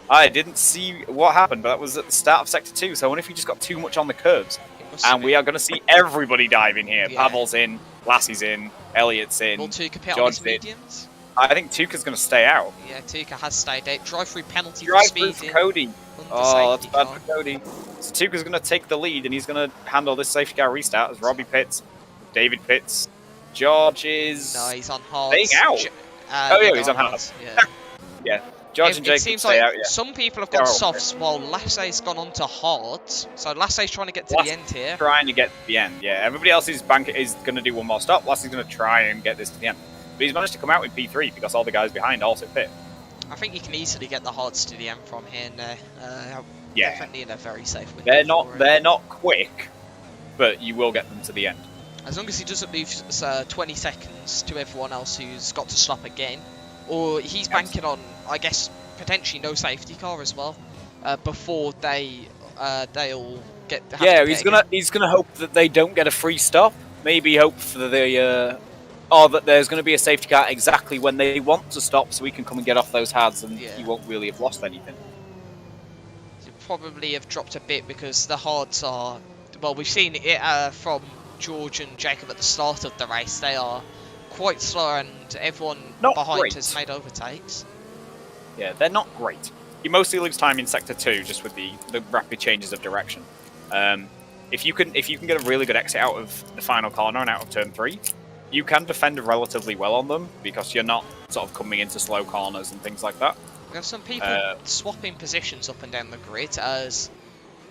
I didn't see what happened, but that was at the start of Sector 2, so I wonder if he just got too much on the curbs. And we are going to see everybody dive in here. Yeah. Pavel's in, Lassie's in, Elliot's in, will Tuka pit on his mediums? I think Tuka's going to stay out. Yeah, Tuka has stayed out. Drive-through penalty for speeding. Drive-through for Cody. Oh, that's bad for Cody. So Tuka's going to take the lead, and he's going to handle this safety car restart as Robbie pits, David pits, George is... No, he's on hard. Staying out. He's on hard. Yeah. Yeah. George and Jacob seems stay like out, yeah. Some people have gone softs while Lassie's gone on to hard. So Lassie's trying to get to the end here. Trying to get to the end, yeah. Everybody else is going to do one more stop. Lassie's going to try and get this to the end. But he's managed to come out with P3 because all the guys behind also pit. I think you can easily get the hards to the end from here and yeah. Definitely in a very safe window. They're not quick, but you will get them to the end. As long as he doesn't lose 20 seconds to everyone else who's got to stop again. Or he's banking on, I guess, potentially no safety car as well, before they'll get. Yeah, he's gonna hope that they don't get a free stop. Maybe hope for or that there's going to be a safety car exactly when they want to stop, so we can come and get off those hards, and he won't really have lost anything. He'll probably have dropped a bit because the hards are. Well, we've seen it from George and Jacob at the start of the race. They are quite slow, and everyone behind has made overtakes. Yeah, they're not great. You mostly lose time in Sector 2 just with the rapid changes of direction. If you can get a really good exit out of the final corner and out of turn 3, you can defend relatively well on them because you're not sort of coming into slow corners and things like that. We have some people swapping positions up and down the grid, as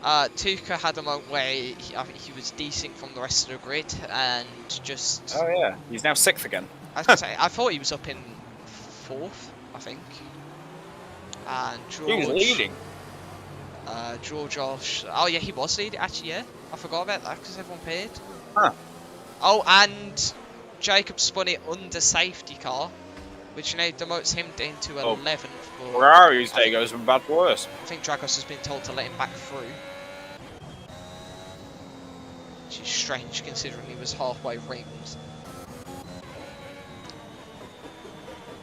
Tuka had a moment where I think he was decent from the rest of the grid and just... Oh yeah, he's now 6th again. I was going to say, I thought he was up in 4th, I think. And George... He was leading. Josh. Oh yeah, he was leading. Actually, yeah, I forgot about that because everyone paid. Huh. Oh, and Jacob spun it under safety car, which now demotes him into 11th. Ferrari's day goes from bad to worse. I think Dragos has been told to let him back through, which is strange considering he was halfway ringed.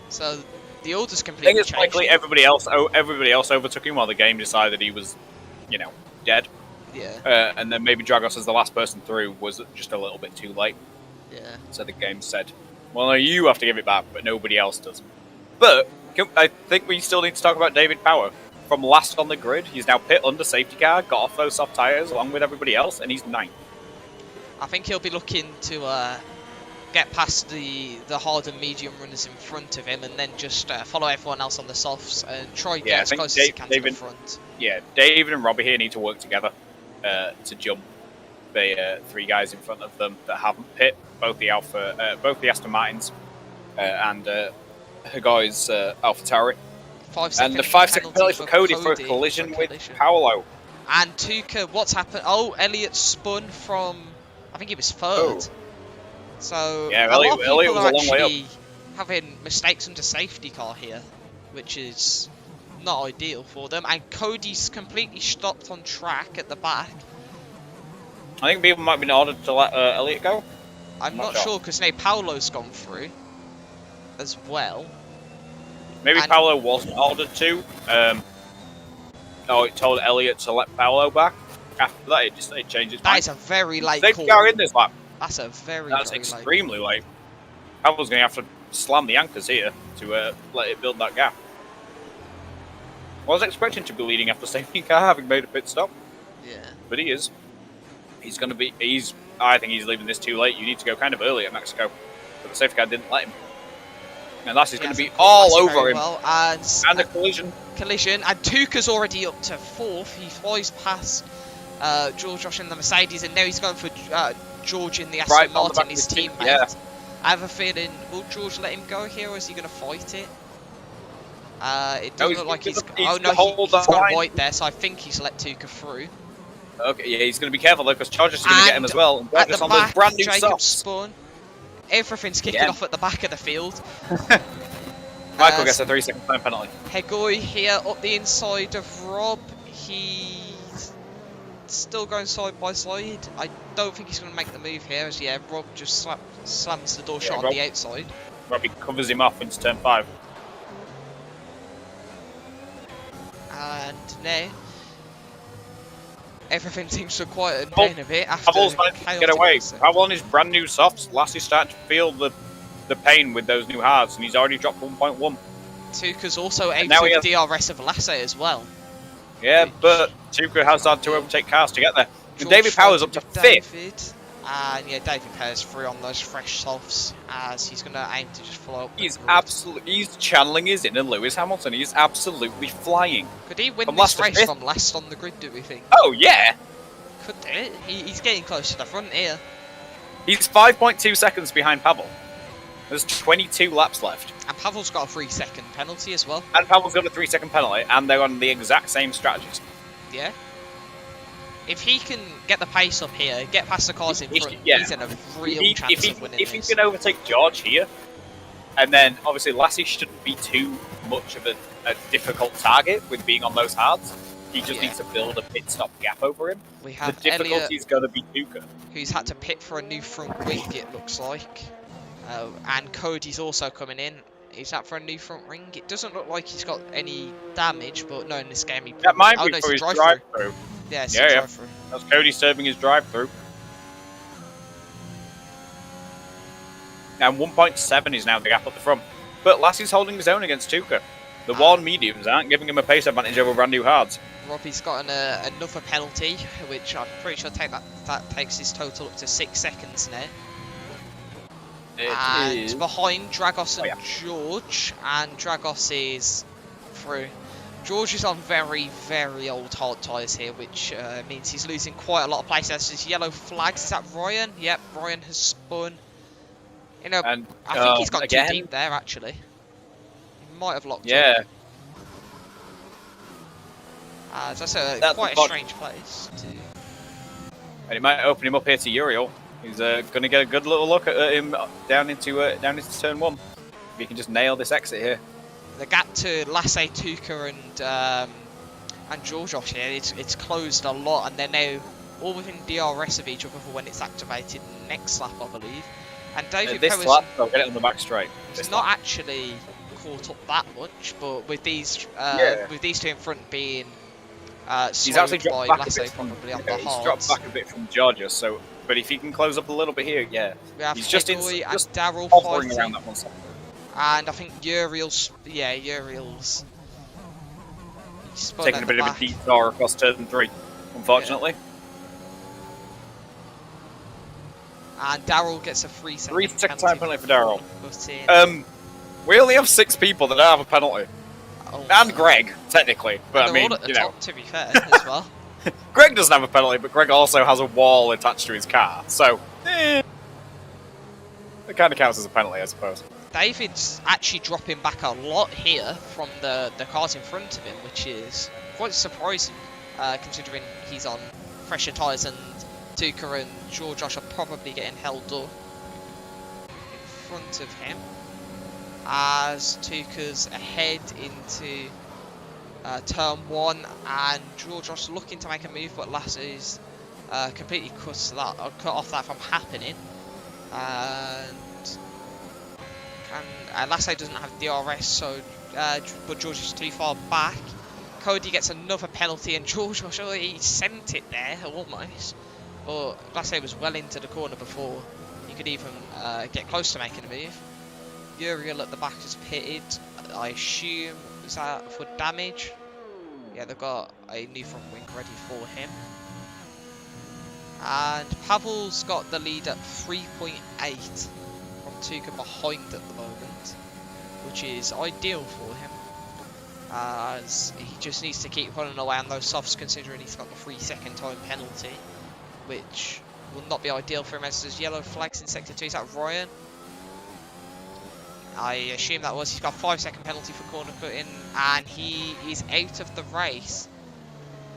So the order's completely I think it's changed. likely everybody else overtook him while the game decided he was, dead. Yeah. And then maybe Dragos as the last person through was just a little bit too late. Yeah. So the game said, well, no, you have to give it back, but nobody else does. But I think we still need to talk about David Power. From last on the grid, he's now pit under safety car, got off those soft tyres along with everybody else, and he's 9th. I think he'll be looking to get past the hard and medium runners in front of him, and then just follow everyone else on the softs and try and get as close as he can to the front. Yeah, David and Robbie here need to work together to jump the 3 guys in front of them that haven't pit, both the Aston Martins and Hagai's AlphaTauri. 5 second and the 5-second penalty for Cody for a collision collision with Paolo. And Tuka, what's happened? Oh, Elliott spun from, I think he was 3rd. Oh. So yeah, a lot of Elliott people was are a long way actually up. having mistakes under safety car here, which is not ideal for them. And Cody's completely stopped on track at the back. I think people might be ordered to let Elliott go. I'm not sure because now Paolo's gone through as well. Maybe Paolo wasn't ordered to. It told Elliott to let Paolo back. After that, it changed its mind. That is a very late Safety call. car in this lap. That's a very extremely late. Paolo's going to have to slam the anchors here to let it build that gap. I was expecting to be leading after safety car, having made a pit stop. Yeah. But he is. He's going to be. I think he's leaving this too late. You need to go kind of early at Mexico. But the safety car didn't let him. And Lassie's going to be all over him. Well, and a collision. And Tuka's already up to 4th. He flies past Josh in the Mercedes, and now he's going for George in the Aston Martin, his teammate. Yeah. I have a feeling, will George let him go here, or is he going to fight it? It doesn't look like he's got white there, so I think he's let Tuka through. Okay, yeah, he's going to be careful though, because Chargers is going to get him as well. And at the on back, those brand new Jacob softs. Spun. Everything's kicking off at the back of the field. Michael gets a 3-second time penalty. Hegoi here up the inside of Rob. He's still going side by side. I don't think he's going to make the move here, as Rob just slams the door shut on the outside. Robbie covers him off into turn 5. And now everything seems to quieten down a bit after Pavel's managed to get away. Pavel on his brand new softs. Lassie's starting to feel the pain with those new hards, and he's already dropped 1.1. Tuka's also out of DRS of Lasse as well. Yeah, but Tuka has had to overtake cars to get there. And David Power's up to 5th. And David Power's through on those fresh softs, as he's going to aim to just follow up. He's channeling his inner Lewis Hamilton. He's absolutely flying. Could he win this race from last on the grid, do we think? Oh, yeah. Could do it. He's getting close to the front here. He's 5.2 seconds behind Pavel. There's 22 laps left. And Pavel's got a 3-second penalty as well. And Pavel's got a 3-second penalty, and they're on the exact same strategies. Yeah. If he can get the pace up here, get past the cars in front, he's in a real chance of winning If he can overtake George here, and then obviously Lassie shouldn't be too much of a difficult target with being on those hards. He just needs to build a pit stop gap over him. We have the difficulty is going to be Tuka, who's had to pit for a new front wing, it looks like. And Cody's also coming in. He's out for a new front ring. It doesn't look like he's got any damage, but no, in this game he... That might be for his drive-through. Yeah, it's a drive-through. That's Cody serving his drive-through. And 1.7 is now the gap at the front. But Lassie's holding his own against Tuka. The one mediums aren't giving him a pace advantage over brand new hards. Robbie's got another penalty, which I'm pretty sure that takes his total up to 6 seconds now. And behind Dragos and George, and Dragos is through. George is on very, very old hard tyres here, which means he's losing quite a lot of place. There's this yellow flags. Is that Ryan? Yep, Ryan has spun. I think he's gone too deep there, actually. He might have locked up. As I said, quite a strange place to... And it might open him up here to Uriel. He's going to get a good little look at him down into turn 1. If he can just nail this exit here. The gap to Lasse, Tuka, and Georgios here, it's closed a lot, and they're now all within DRS of each other for when it's activated next lap, I believe. And David this lap, they'll get it on the back straight. He's not actually caught up that much, but with these two in front being he's actually dropped back Lasse, a bit from probably on the he's dropped back a bit from Georgios, so but if he can close up a little bit here, yeah. We have he's just Daryl hovering around that 1 second. And I think Uriel's Taking a bit of a detour across turn 3, unfortunately. Yeah. And Daryl gets a 3-second time penalty for Daryl. We only have 6 people that don't have a penalty. Oh, and Greg, technically. But I mean, all at the top, to be fair, as well. Greg doesn't have a penalty, but Greg also has a wall attached to his car. So, it kind of counts as a penalty, I suppose. David's actually dropping back a lot here from the cars in front of him, which is quite surprising, considering he's on fresher tyres and Tuka and Georgios are probably getting held up in front of him. As Tuka's ahead into turn 1, and Georgios looking to make a move, but Lasse's completely cut off that from happening. And Lasse doesn't have DRS, so but Georgios is too far back. Cody gets another penalty, and Georgios, he sent it there almost, but Lasse was well into the corner before he could even get close to making a move. Uriel at the back is pitted. I assume is that for damage. Yeah, they've got a new front wing ready for him. And Pavel's got the lead at 3.8 from Tuka behind at the moment, which is ideal for him, as he just needs to keep running away on those softs, considering he's got the 3-second time penalty, which will not be ideal for him as there's yellow flags in sector 2. Is that Ryan? I assume that was. He's got a 5-second penalty for corner cutting, and he is out of the race.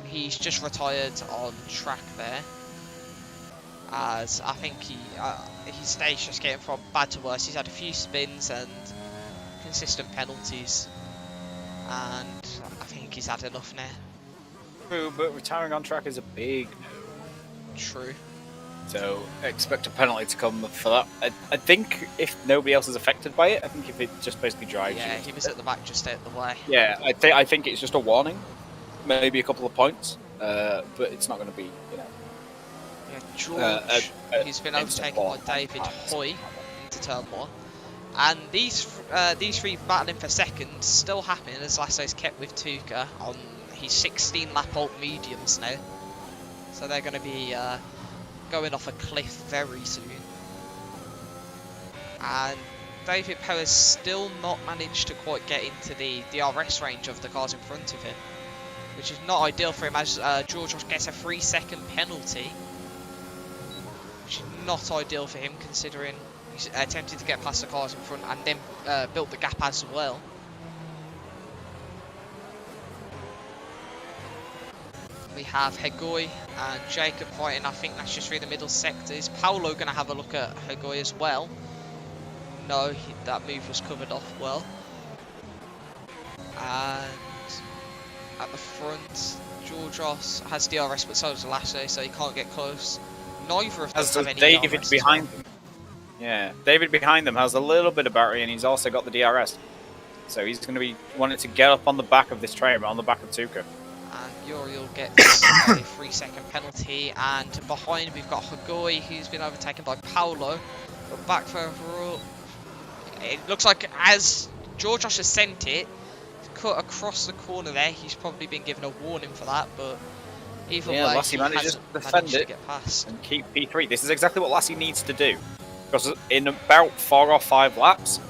He's just retired on track there, as I think his stage just getting from bad to worse. He's had a few spins and consistent penalties, and I think he's had enough now. True, but retiring on track is a big no. True. So expect a penalty to come for that. I think if nobody else is affected by it, I think if it just basically drives you. Yeah, he was at the back just out the way. Yeah, I think it's just a warning, maybe a couple of points, but it's not going to be, you know. Yeah, George, he's been overtaken by David Hoy into turn 1, and these 3 battling for second still happening as Lasse's kept with Tuka on his 16 lap old mediums now, so they're going to be going off a cliff very soon. And David Power's still not managed to quite get into the DRS range of the cars in front of him, which is not ideal for him, as Georgios gets a 3-second penalty, which is not ideal for him considering he's attempted to get past the cars in front and then built the gap as well. We have Hegoy and Jacob fighting. I think that's just through the middle sector. Is Paolo going to have a look at Hegoy as well? No, that move was covered off well. And at the front, Georgios has DRS, but so does Lasse, so he can't get close. Neither of them have any David DRS behind them. Yeah, David behind them has a little bit of battery, and he's also got the DRS. So he's going to be wanting to get up on the back of this train, on the back of Tuka. And Uriel gets a 3-second penalty, and behind we've got Hegoy, who's been overtaken by Paolo. But back further up, it looks like as Georgios has sent it, cut across the corner there. He's probably been given a warning for that, but either way, Lassie manages to defend it get past and keep P3. This is exactly what Lassie needs to do, because in about 4 or 5 laps,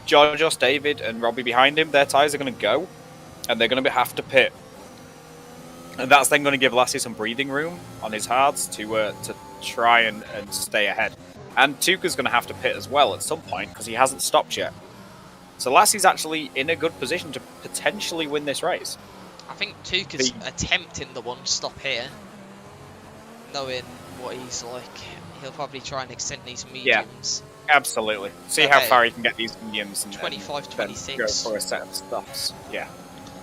Georgios, David, and Robbie behind him, their tyres are going to go, and they're going to have to pit. And that's then going to give Lassie some breathing room on his hards to try and stay ahead. And Tuka's going to have to pit as well at some point because he hasn't stopped yet. So Lassie's actually in a good position to potentially win this race. I think Tuka's attempting the one stop here, knowing what he's like. He'll probably try and extend these mediums. Yeah, absolutely. See how far he can get these mediums and 25, 26. Go for a set of stuffs. Yeah.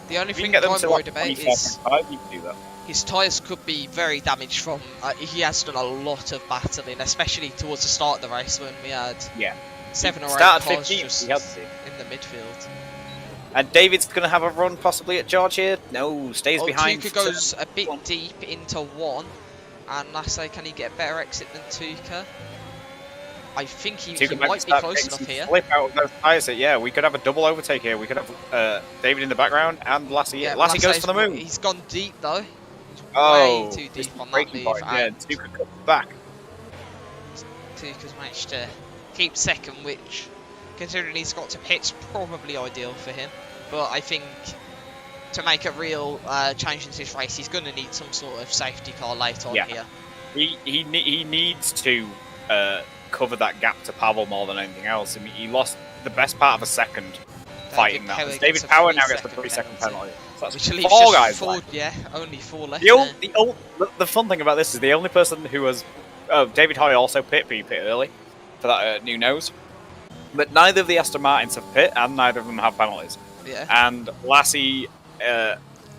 The only thing I'm worried about is you can do that. His tyres could be very damaged from. He has done a lot of battling, especially towards the start of the race when we had 7 or 8 cars just in the midfield. And David's going to have a run possibly at George here. No, stays behind. Tuka goes a bit deep into 1. And Lasse, can he get a better exit than Tuka? I think he might be close enough here. Flip out of those tyres. Yeah, we could have a double overtake here. We could have David in the background and Lasse. Yeah, Lasse goes for the move. He's gone deep though. Oh, way too deep on that move. Yeah, Tuka comes back. Tuka's managed to keep second, which, considering he's got to pit's, probably ideal for him. But I think to make a real change in this race, he's going to need some sort of safety car later on here. He needs to cover that gap to Pavel more than anything else. I mean, he lost the best part of a second fighting that. David Power now gets the 3-second penalty. So that's which leaves 4 guys left. Yeah, only 4 left. The fun thing about this is the only person who was... Oh, David Hoy also pit, but he pit early for that new nose. But neither of the Aston Martins have pit, and neither of them have penalties. Yeah. And Lassie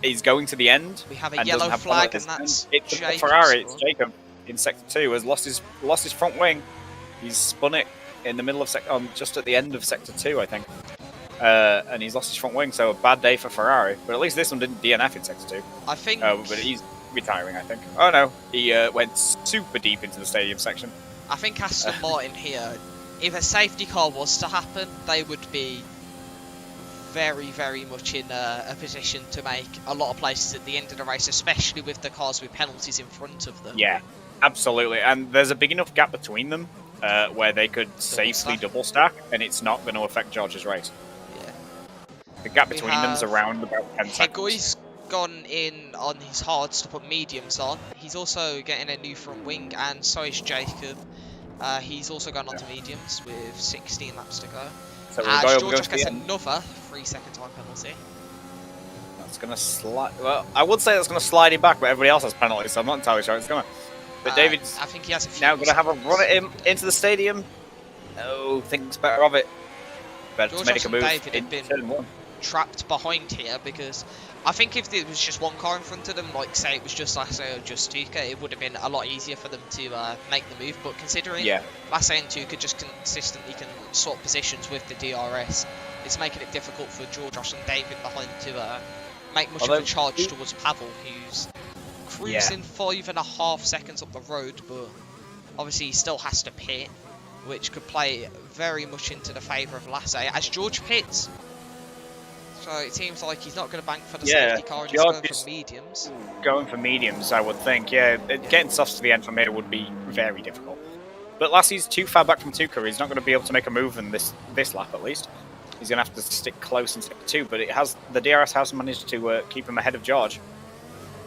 is going to the end. We have a yellow flag, and that's Jacob. Ferrari. It's Jacob in sector 2 has lost his front wing. He's spun it in the middle of just at the end of sector 2, I think. And he's lost his front wing, so a bad day for Ferrari. But at least this one didn't DNF in sector 2. I think. But he's retiring, I think. Oh no, he went super deep into the stadium section. I think Aston Martin here, if a safety car was to happen, they would be very, very much in a position to make a lot of places at the end of the race, especially with the cars with penalties in front of them. Yeah, absolutely. And there's a big enough gap between them where they could safely double stack, and it's not going to affect George's race. Yeah. The gap between them is around about 10 seconds. Hegoy's gone in on his hards to put mediums on. He's also getting a new front wing, and so is Jacob. He's also gone on to mediums with 16 laps to go. So George gets another 3-second time penalty. That's going to slide. Well, I would say that's going to slide him back, but everybody else has penalties, so I'm not entirely sure it's going to. But David's I think he has a few now going to have a run at him into the stadium. No, thinks better of it. Better to make a move. David had been trapped behind here because I think if there was just one car in front of them, like say it was just Lasse or just Tuka, it would have been a lot easier for them to make the move. But considering Lasse and Tuka just consistently can swap positions with the DRS, it's making it difficult for George and David behind to make much of a charge towards Pavel, who's cruising 5.5 seconds up the road, but obviously he still has to pit, which could play very much into the favour of Lasse as George pits. So it seems like he's not going to bank for the safety car and he's going for mediums. Going for mediums, I would think. Yeah, getting softs to the end from here would be very difficult. But Lassie's too far back from Tuka. He's not going to be able to make a move in this lap, at least. He's going to have to stick close in sector 2, but the DRS has managed to keep him ahead of George.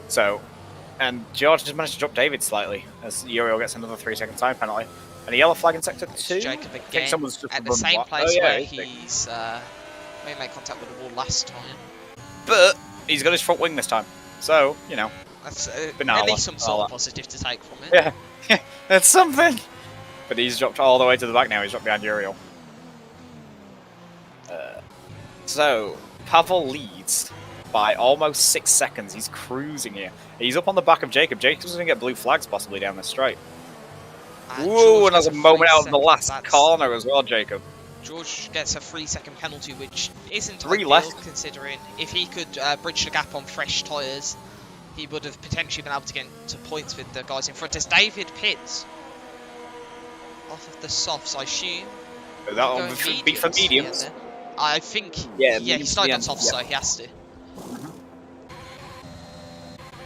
So, and George has managed to drop David slightly as Ero gets another 3-second time penalty. And a yellow flag in sector 2. Jacob again at the same place where he's made contact with the wall last time. But he's got his front wing this time. So, you know. That's at least some sort of positive to take from it. Yeah, that's something. But he's dropped all the way to the back now. He's dropped behind Uriel. So, Pavel leads by almost 6 seconds. He's cruising here. He's up on the back of Jacob. Jacob's going to get blue flags possibly down the straight. Whoa, and there's a moment out in the last corner as well, Jacob. George gets a 3-second penalty, which isn't 3 ideal, left. Considering if he could bridge the gap on fresh tyres, he would have potentially been able to get to points with the guys in front. As David pits off of the softs, I assume. That will be for mediums. I think, he started on softs, so he has to.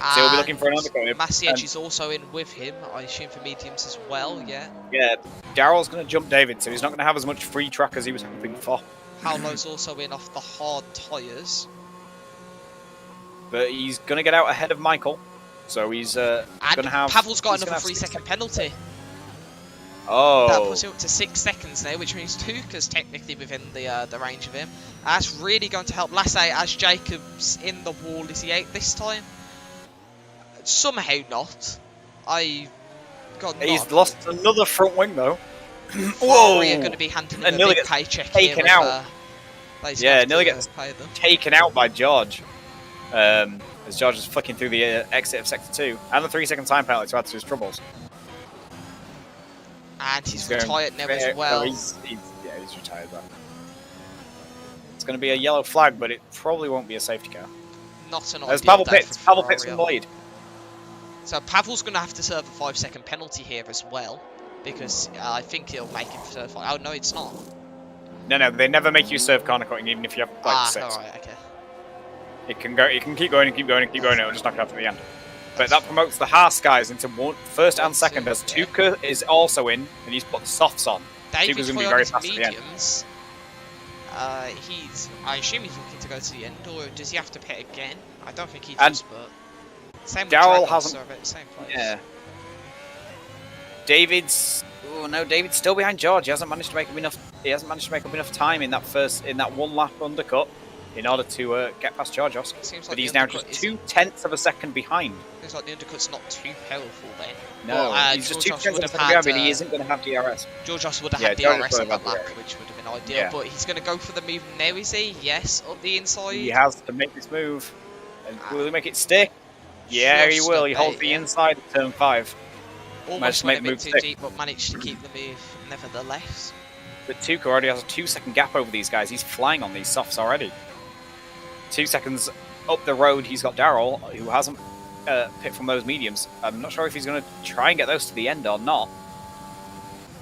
So he'll be looking for another guy. Lapidge is also in with him, I assume for mediums as well, Yeah, Darrell's going to jump David, so he's not going to have as much free track as he was hoping for. Paolo's also in off the hard tyres. But he's going to get out ahead of Michael, so he's going to have... Pavel's got another 3-second penalty. Oh. That puts it up to 6 seconds now, which means Tuca's technically within the range of him. That's really going to help Lasse as Jacob's in the wall. Is he out this time? Somehow not. He's lost another front wing though. Whoa! We're going to be handing him a big paycheck taken here. Out. Nearly gets taken out by George. As George is flicking through the exit of Sector 2. And the 3-second time penalty to add to his troubles. And he's retired now as well. He's retired though. It's going to be a yellow flag, but it probably won't be a safety car. Not an There's Pavel Pitts. Pavel Pitts in the lead. So Pavel's going to have to serve a 5-second penalty here as well. Because I think he'll make him serve 5. Oh, no, it's not. No, they never make you serve corner cutting, even if you have like 6. Alright, okay. It can go. It can keep going and keep going and keep going. It'll just knock it out to the end. But that promotes the Haas guys into first and second. As Tuca is also in, and he's put softs on. David's going to be very fast mediums. I assume he's looking to go to the end, or does he have to pit again? I don't think he does, but same with Darrell hasn't. Same place. Yeah. David's still behind George. He hasn't managed to make up enough time in that one lap undercut in order to get past George Oscar. But he's now just 0.2 of a second behind. Seems like the undercut's not too powerful then. No, he's just 0.2 of a second behind, but he isn't going to have DRS. George Oscar would have had DRS on that lap, which would have been ideal. Yeah. But he's going to go for the move now, is he? Yes, up the inside. He has to make this move. And will he make it stick? Yeah, he will. He holds the inside of turn 5. Almost went a bit too deep, but managed to keep the move nevertheless. But Tuca already has a 2-second gap over these guys. He's flying on these softs already. 2 seconds up the road, he's got Darrell, who hasn't pit from those mediums. I'm not sure if he's going to try and get those to the end or not.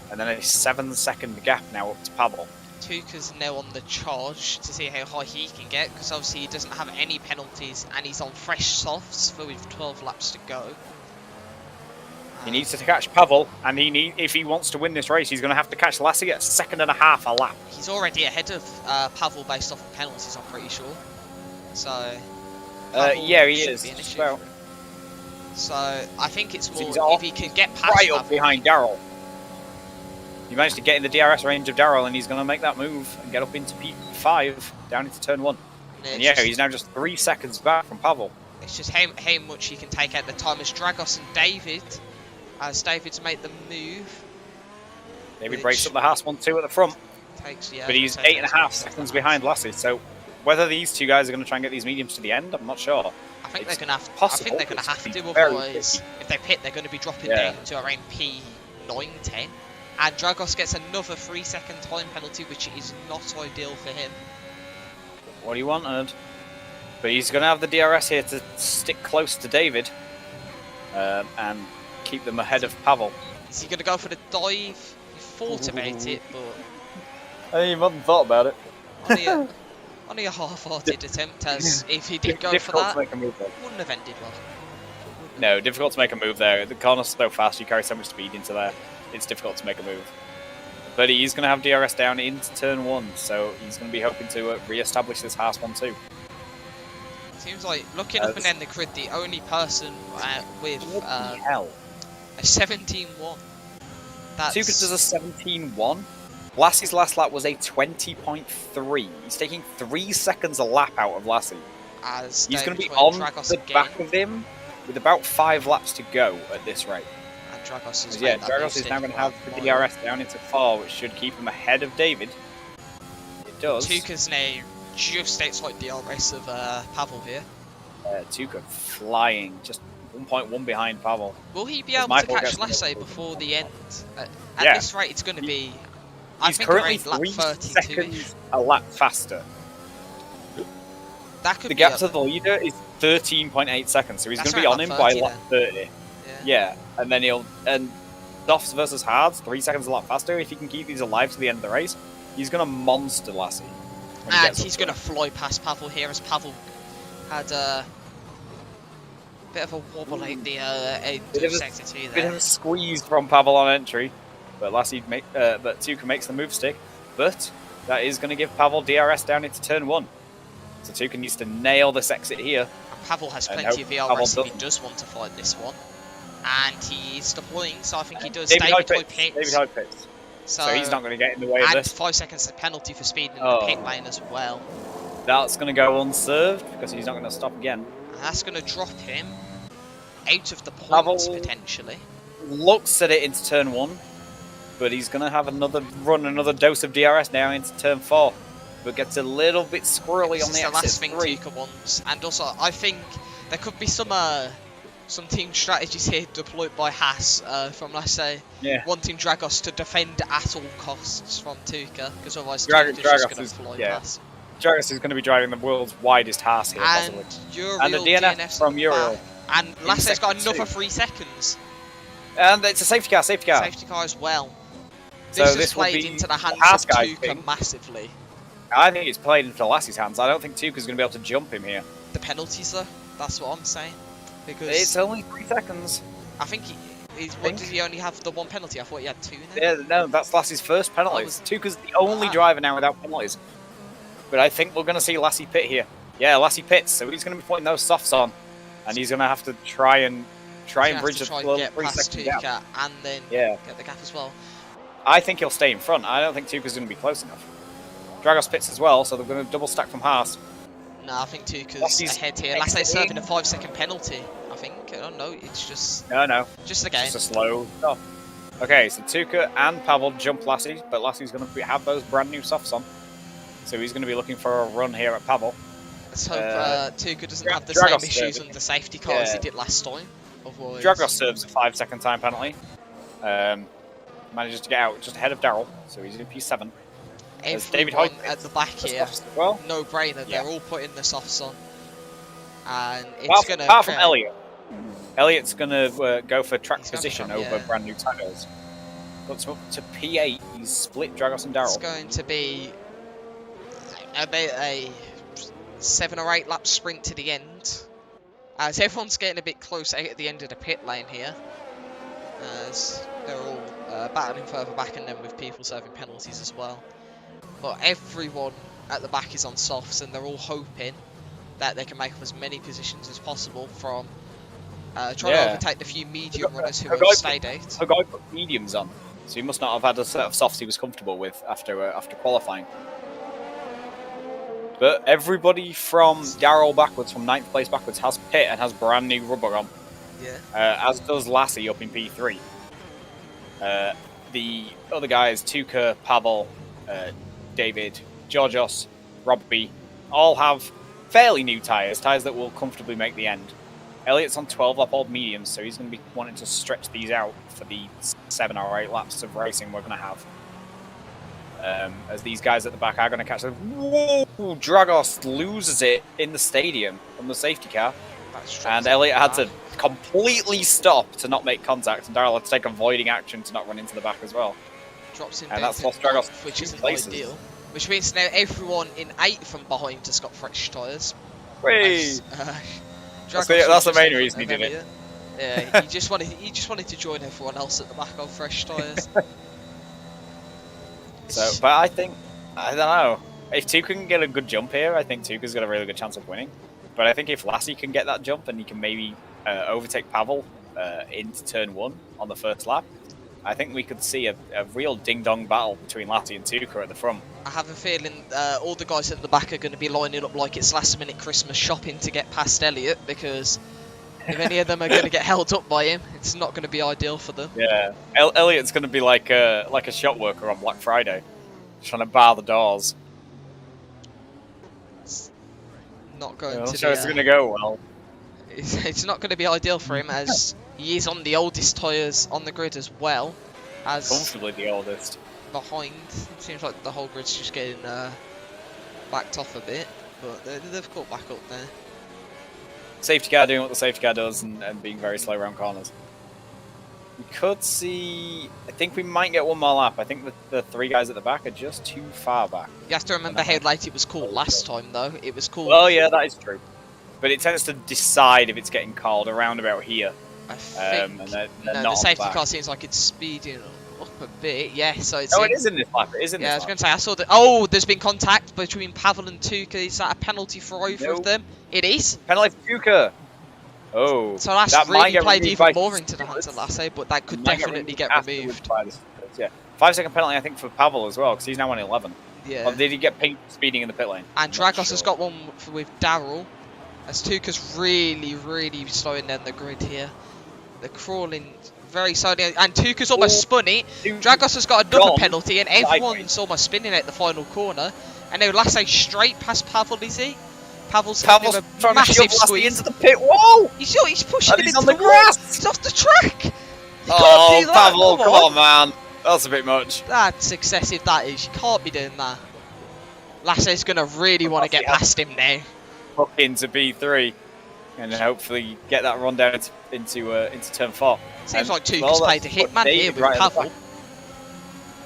And then a 7-second gap now up to Pavel. Tuca's now on the charge to see how high he can get, because obviously he doesn't have any penalties and he's on fresh softs with 12 laps to go. He needs to catch Pavel, and if he wants to win this race, he's going to have to catch Lasse at 1.5 seconds a lap. He's already ahead of Pavel based off of penalties, I'm pretty sure. So, yeah, he is. Well, so I think it's more so if he can get past right Pavel, up behind Darrell. He managed to get in the DRS range of Darrell, and he's going to make that move and get up into P5 down into turn 1. And yeah, he's now just 3 seconds back from Pavel. It's just how much he can take out the time as Dragos and David. As David's made the move. David breaks up the Haas 1-2 at the front. But he's 8.5 seconds behind Lasse. So whether these two guys are going to try and get these mediums to the end, I'm not sure. I think they're going to have. Possible. I think they're going to have to. Otherwise, if they pit, they're going to be dropping down to around P9, 10. And Dragos gets another 3-second time penalty, which is not ideal for him. What he wanted. But he's going to have the DRS here to stick close to David. And keep them ahead of Pavel. Is he going to go for the dive? He thought about it, but... I didn't even thought about it. Only a half-hearted attempt, as if he did go for that, wouldn't have ended well. No, difficult to make a move there. The corner's so fast, you carry so much speed into there. It's difficult to make a move. But he's going to have DRS down into turn 1, so he's going to be hoping to re-establish this Haas 1-2. Seems like, looking up and down the grid, the only person with a 17-1. Tuca does a 17-1. Lasse's last lap was a 20.3. He's taking 3 seconds a lap out of Lasse. He's going to be on the back of him with about 5 laps to go at this rate. And Dragos is Dragos is now going to have the DRS down into 4, which should keep him ahead of David. It does. Tuca's now just outside DRS of Pavel here. Tuca flying, just 1.1 behind Pavel. Will he be able to catch Lasse before the end? At this rate, it's going to be... He's currently 3 seconds a lap faster. That could the gap to the leader is 13.8 seconds, so he's going to be on him by lap 30. Yeah, and then and softs versus hards, 3 seconds a lap faster. If he can keep these alive to the end of the race, he's going to monster Lasse. And he's going to fly past Pavel here, as Pavel had a bit of a wobble out the sector 2 there. Bit of a squeeze from Pavel on entry. But but Tuca makes the move stick. But that is going to give Pavel DRS down into turn 1. So Tuca needs to nail this exit here. And Pavel has plenty of VRS if he does want to fight this one. And he's deploying, so I think he does David Hoy pits. David Hoy pits. So he's not going to get in the way of this. And 5 seconds penalty for speeding in the pit lane as well. That's going to go unserved because he's not going to stop again. And that's going to drop him out of the points potentially. Looks at it into turn 1, but he's going to have another dose of DRS now into turn 4. But gets a little bit squirrely on the exit. This is the last thing TUCA wants. And also, I think there could be some team strategies here deployed by Haas from, let's say, wanting Dragos to defend at all costs from TUCA, because otherwise TUCA's just going to fly past. Dragos is going to be driving the world's widest Haas here, possibly. And a DNF from Uriel. And Lasse's got another 3 seconds. And it's a safety car. Safety car as well. So this played into the hands of TUCA massively. I think it's played into Lassie's hands. I don't think TUCA's going to be able to jump him here. The penalties, though, that's what I'm saying. Because it's only 3 seconds. I think did he only have the 1 penalty? I thought he had 2 now. Yeah, no, that's Lassie's first penalties. TUCA's the only driver now without penalties. But I think we're going to see Lassie pit here. Yeah, Lassie pits, so he's going to be putting those softs on, and he's going to have to try and bridge the 3-second gap, and then get the gap as well. I think he'll stay in front. I don't think TUCA's going to be close enough. Dragos pits as well, so they're going to double stack from Haas. No, I think TUCA's ahead here. Lassie's serving a 5-second penalty. I think. I don't know. It's just just a game. Just a slow stop. Okay, so TUCA and Pavel jump Lassie, but Lassie's going to have those brand new softs on. So he's going to be looking for a run here at Pavel. Let's hope TUCA doesn't have the same issues on the safety car as he did last time. Otherwise... Dragos serves a 5-second time penalty. Manages to get out just ahead of Daryl, so he's in P7. Everyone at the back here, well. no brainer. They're all putting the softs on, and it's going to. Apart from Elliot, Elliot's going to go for track position over brand new tires. Puts him up to P8. He's split Dragos and Daryl. It's going to be about a 7 or 8 lap sprint to the end, as everyone's getting a bit close at the end of the pit lane here, as they're all battling further back, and then with people serving penalties as well. But everyone at the back is on softs, and they're all hoping that they can make up as many positions as possible from trying to overtake the few medium runners who have stayed out. A guy put mediums on, so he must not have had a set of softs he was comfortable with after qualifying. But everybody from Daryl backwards, from 9th place backwards, has pit and has brand new rubber on. Yeah. As does Lassie up in P3. The other guys, TUCA, Pavel, David, Georgios, Robbie, all have fairly new tyres that will comfortably make the end. Elliot's on 12-lap old mediums, so he's going to be wanting to stretch these out for the 7 or 8 laps of racing we're going to have. As these guys at the back are going to catch them. Whoa! Dragos loses it in the stadium from the safety car. And Elliot had to completely stop to not make contact, and Daryl had to take avoiding action to not run into the back as well. Drops in, and that's lost Dragos, which isn't ideal. Which means now everyone in 8th from behind has got fresh tyres. That's the main reason he did it. Yeah, he just wanted to join everyone else at the back on fresh tyres. But I think, I don't know, if TUCA can get a good jump here, I think TUCA's got a really good chance of winning. But I think if Lassie can get that jump and he can maybe overtake Pavel into turn 1 on the first lap, I think we could see a real ding-dong battle between Lassie and TUCA at the front. I have a feeling all the guys at the back are going to be lining up like it's last-minute Christmas shopping to get past Elliot, because if any of them are going to get held up by him, it's not going to be ideal for them. Yeah, Elliot's going to be like a shop worker on Black Friday, trying to bar the doors. It's not going to. It's going to go well. It's not going to be ideal for him, as he is on the oldest tyres on the grid as well. As comfortably the oldest. Behind, it seems like the whole grid's just getting backed off a bit, but they've caught back up there. Safety car doing what the safety car does and being very slow around corners. We could see... I think we might get one more lap. I think the 3 guys at the back are just too far back. You have to remember how late it was called last time, though. It was called... Oh, yeah, that is true. But it tends to decide if it's getting called around about here. I think... the safety car seems like it's speeding up a bit. Yeah, so it's... Oh, it is in this lap. It is in this lap. I was going to say, I saw that... Oh, there's been contact between Pavel and TUCA. Is that a penalty for either of them? It is. Penalty for TUCA. Oh, So that's that might really get played removed even by more into the hands of Lasse, but that could definitely get removed. By the yeah, 5-second penalty I think for Pavel as well because he's now on 11. Yeah. Or did he get pink speeding in the pit lane? And Dragos has got one with Daryl. As Tuka's really slowing down the grid here. They're crawling very slowly, and Tuka's almost spun it. Dragos has got another penalty, and everyone's almost spinning at the final corner. And now Lasse straight past Pavel, is he? Pavel's having a massive squeeze into the pit. Whoa! He's pushing him into on the grass. He's off the track. You oh, can't do that. Pavel, come on, man. That's a bit much. That's excessive. That is. You can't be doing that. Lasse's gonna really want to get past him now. Hook into B3, and hopefully get that run down into turn 4. Seems like Tuka's played a hitman here with Pavel.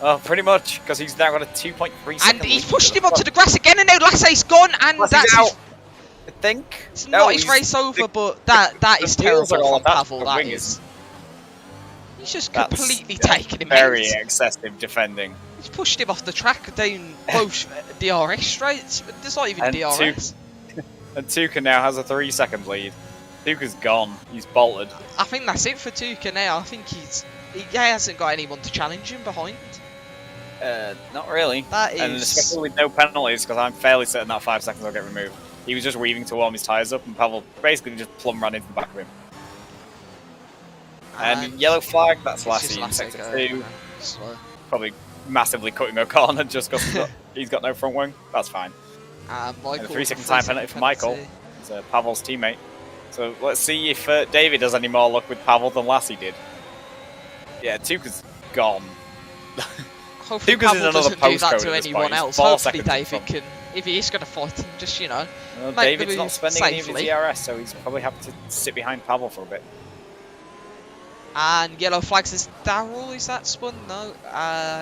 Oh, pretty much, because he's now got a 2.3 second. And he's pushed him onto the grass again, and now Lasse's gone, and that's out. I think it's not his race over, but that is terrible from Pavel. That is. He's just completely taken him out. Very excessive defending. He's pushed him off the track down both DRS straights. There's not even DRS. And Tuka now has a 3-second lead. Tuka's gone. He's bolted. I think that's it for Tuka now. I think he hasn't got anyone to challenge him behind. Not really. That is... And especially with no penalties, because I'm fairly certain that 5 seconds will get removed. He was just weaving to warm his tyres up, and Pavel basically just plumb ran into the back of him. And yellow flag, that's Lassie in sector 2. Probably massively cutting a corner just because he's got no front wing. That's fine. And a 3-second time penalty for Michael. He's Pavel's teammate. So let's see if David has any more luck with Pavel than Lassie did. Yeah, Tuka's gone. Hopefully Pavel doesn't do that to anyone else. Hopefully David can, if he is going to fight him, just, you know, David's not spending any of his DRS, so he's probably happy to sit behind Pavel for a bit. And yellow flags is Daryl, is that spun? No,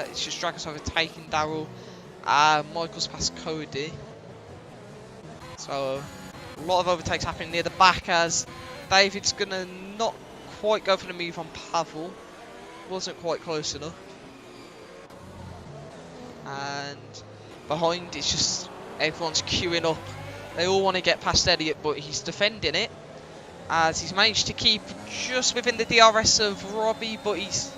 it's just Dragos overtaking Daryl. Michael's past Cody. So, a lot of overtakes happening near the back as David's going to not quite go for the move on Pavel. Wasn't quite close enough. And behind, it's just everyone's queuing up. They all want to get past Elliot, but he's defending it. As he's managed to keep just within the DRS of Robbie, but he's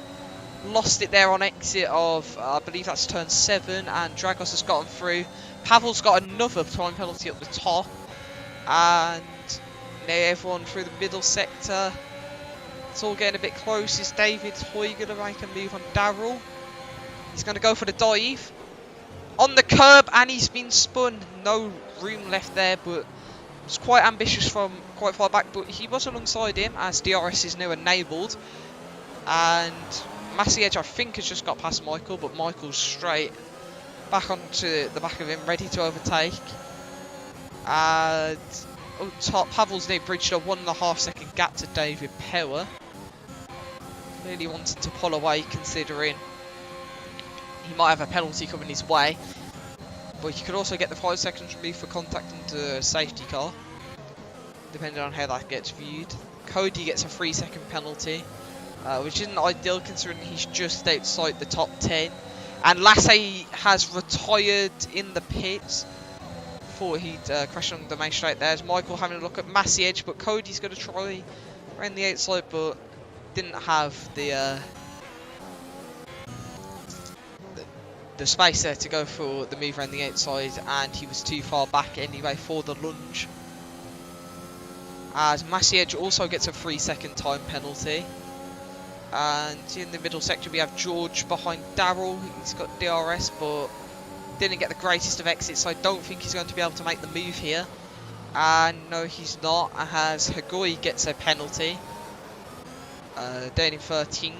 lost it there on exit of, I believe that's turn 7, and Dragos has gotten through. Pavel's got another time penalty up the top, and now everyone through the middle sector. It's all getting a bit close. Is David Hoy going to make a move on Daryl? He's going to go for the dive. On the curb, and he's been spun. No room left there, but it's quite ambitious from quite far back, but he was alongside him as DRS is now enabled. And Massey Edge, I think, has just got past Michael, but Michael's straight back onto the back of him, ready to overtake. And up top, Pavel's now bridged a 1.5 second gap to David Power. Really wanted to pull away, considering he might have a penalty coming his way. But he could also get the 5 seconds removed for contact into a safety car, depending on how that gets viewed. Cody gets a 3-second penalty, which isn't ideal considering he's just outside the top 10. And Lasse has retired in the pits. Thought he'd crash on the main straight there. There's Michael having a look at Massey Edge, but Cody's going to try around the outside, but didn't have the space there to go for the move around the outside, and he was too far back anyway for the lunge. As Massey Edge also gets a 3-second time penalty. And in the middle section we have George behind Daryl. He's got DRS, but didn't get the greatest of exits, so I don't think he's going to be able to make the move here. And no, he's not, as Hagoi gets a penalty. Down in 13th.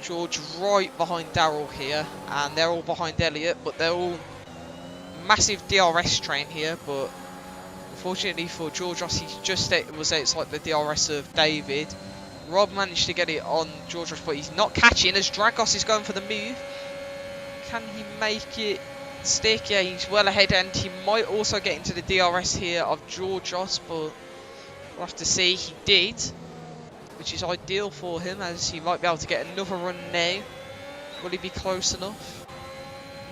George right behind Daryl here, and they're all behind Elliot, but they're all massive DRS train here, but unfortunately for George Ross, he just was outside the DRS of David. Rob managed to get it on George Ross, but he's not catching as Dragos is going for the move. Can he make it stick? Yeah, he's well ahead, and he might also get into the DRS here of George Ross, but we'll have to see. He did, which is ideal for him, as he might be able to get another run now. Will he be close enough?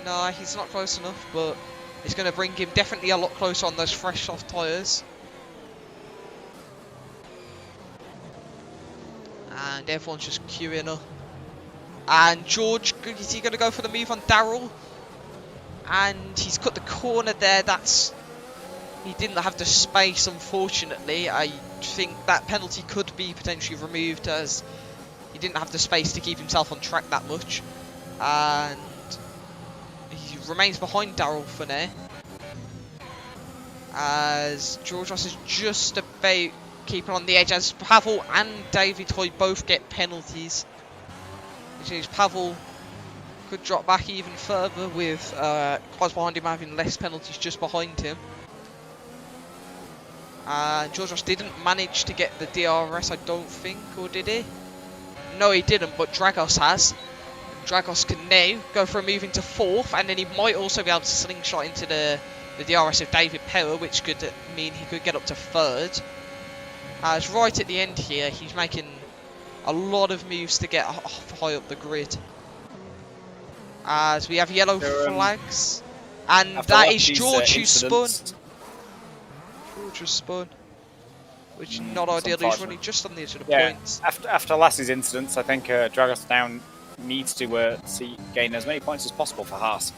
No, he's not close enough, but it's going to bring him definitely a lot closer on those fresh soft tyres. and everyone's just queuing up. And George, is he going to go for the move on Daryl? And he's cut the corner there. He didn't have the space, unfortunately. I think that penalty could be potentially removed, as he didn't have the space to keep himself on track that much. And he remains behind Daryl for now, as George Ross is just about keeping on the edge, as Pavel and David Hoy both get penalties, which means Pavel could drop back even further, with cars behind him having less penalties just behind him. George Ross didn't manage to get the DRS, I don't think, or did he? No, he didn't, but Dragos has. Dragos can now go for a move into 4th, and then he might also be able to slingshot into the DRS of David Perra, which could mean he could get up to 3rd. As right at the end here, he's making a lot of moves to get high up the grid. As we have yellow flags, and that is George who spun. George has spun, which is not ideal. He's running just on the edge of the points. After last year's incidents, I think Dragos now needs to gain as many points as possible for Haas,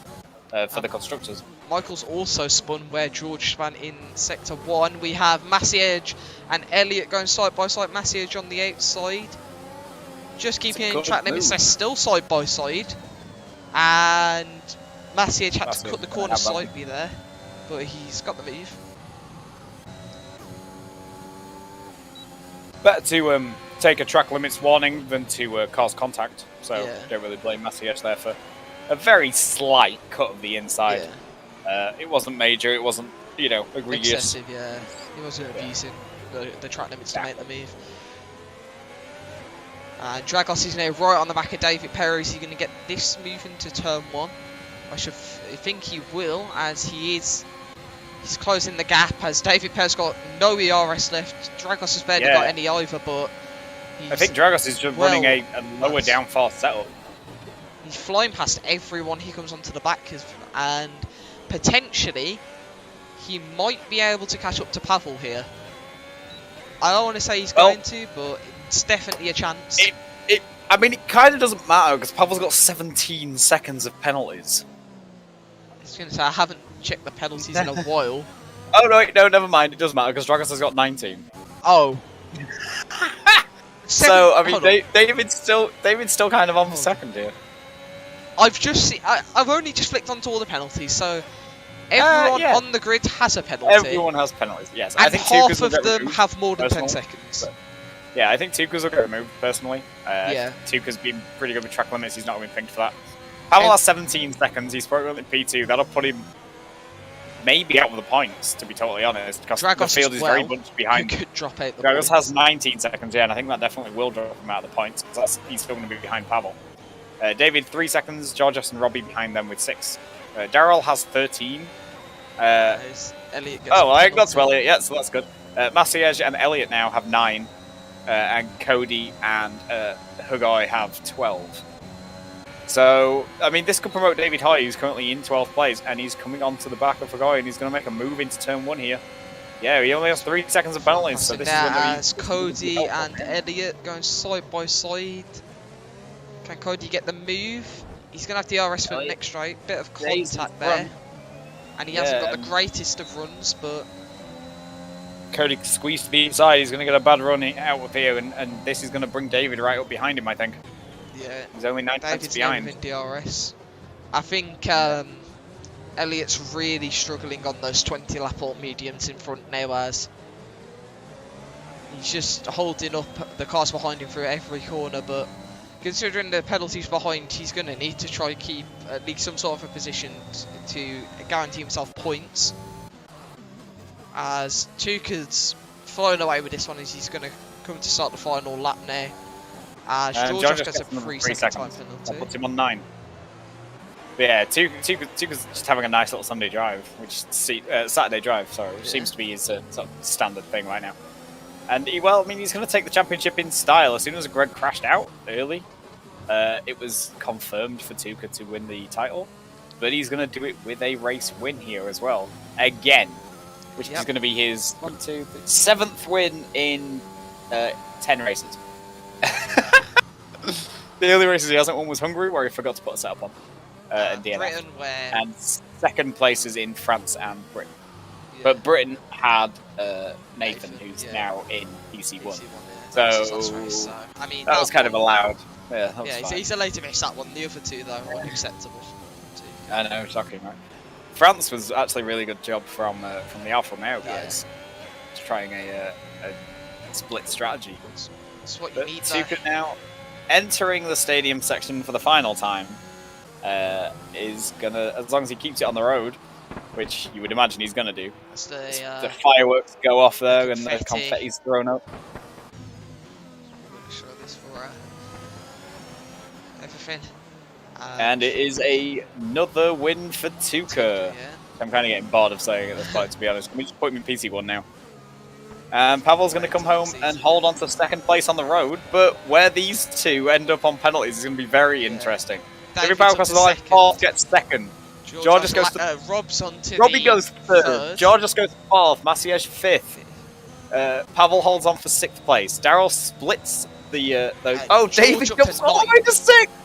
for the constructors. Michael's also spun where George spun in Sector 1. We have Massiege and Elliott going side by side. Massiege on the outside, just keeping in track limits. They're still side by side, and Massiege had to cut the corner slightly there, but he's got the move. Better to take a track limits warning than to cause contact, so don't really blame Massiege there for a very slight cut of the inside. It wasn't major, it wasn't, egregious. Excessive, yeah. He wasn't abusing the track limits to make the move. Dragos is now right on the back of David Perra. Is he going to get this move into turn 1? I think he will, as he's closing the gap, as David Perra's got no ERS left. Dragos has barely got any either, but I think Dragos is just running a lower downforce setup. He's flying past everyone he comes onto the back, and potentially he might be able to catch up to Pavel here. I don't want to say he's going to, but it's definitely a chance. I mean, it kind of doesn't matter, because Pavel's got 17 seconds of penalties. I was going to say, I haven't checked the penalties in a while. Oh, no, never mind. It doesn't matter, because Dragos has got 19. Oh. So, I mean, David's still kind of on the second here. I've only just flicked onto all the penalties, so everyone on the grid has a penalty. Everyone has penalties, yes. And I think half of them have more than 10 seconds. Yeah, I think Tuka's will get removed, personally. Tuka's been pretty good with track limits, he's not been picked for that. Pavel has 17 seconds, he's probably in P2, that'll put him maybe out of the points, to be totally honest, because the field is very bunched behind. Could drop out the Dragos has 19 seconds, and I think that definitely will drop him out of the points, because he's still going to be behind Pavel. David, 3 seconds, Georgios and Robbie behind them with 6. Daryl has 13. Elliott I got Elliott, yeah, so that's good. Massiege and Elliott now have 9, and Cody and Hugoi have 12. So, I mean, this could promote David Hoy, who's currently in 12th place, and he's coming onto the back of Hugoi, and he's going to make a move into turn 1 here. Yeah, he only has 3 seconds of penalties, so this is going to be... as Cody and Elliott going side by side. Can Cody get the move? He's going to have the RS for the next straight. Bit of contact there. And he hasn't got the greatest of runs, but... Cody squeezed to the inside. He's going to get a bad run out of here, and this is going to bring David right up behind him, I think. Yeah. He's only 9 seconds behind. David's in DRS. I think Elliott's really struggling on those 20 lap alt mediums in front now, as he's just holding up the cars behind him through every corner, but considering the penalties behind, he's going to need to try and keep at least some sort of a position to guarantee himself points. As Tuka's flown away with this one, as he's going to come to start the final lap now. As George gets a 3 second time penalty. That puts him on 9. But yeah, Tuka's just having a nice little Sunday drive, which Saturday drive, sorry, which seems to be his sort of standard thing right now. And he's going to take the championship in style. As soon as Greg crashed out early, it was confirmed for Tuka to win the title, but he's going to do it with a race win here as well, again, which is going to be his 7th win in 10 races. The only races he hasn't won was Hungary, where he forgot to put a setup on. In DNF. Britain, where... And second place is in France and Britain. Yeah. But Britain had Nathan, who's now in PC1. So, I mean, that was kind of allowed. Yeah, that was he's allowed to miss that one. The other two, though, were unacceptable. I know, shocking, right? France was actually a really good job from the Alfa Romeo guys, trying a split strategy. That's what you need. Tuka now entering the stadium section for the final time is gonna, as long as he keeps it on the road, which you would imagine he's gonna do. The fireworks go off there and the confetti's thrown up. Show this for everything. And it is another win for Tuka. I'm kind of getting bored of saying it at this point, to be honest. Can we just put him in PC1 now? Pavel's going to come home and hold on to second place on the road, but where these two end up on penalties is going to be very interesting. David Power crosses the line, fourth gets second. George goes to Rob's onto Robbie goes third. George goes fourth. Maciej fifth. Pavel holds on for sixth place. Daryl splits the those. Oh, David jumps all the way to sixth.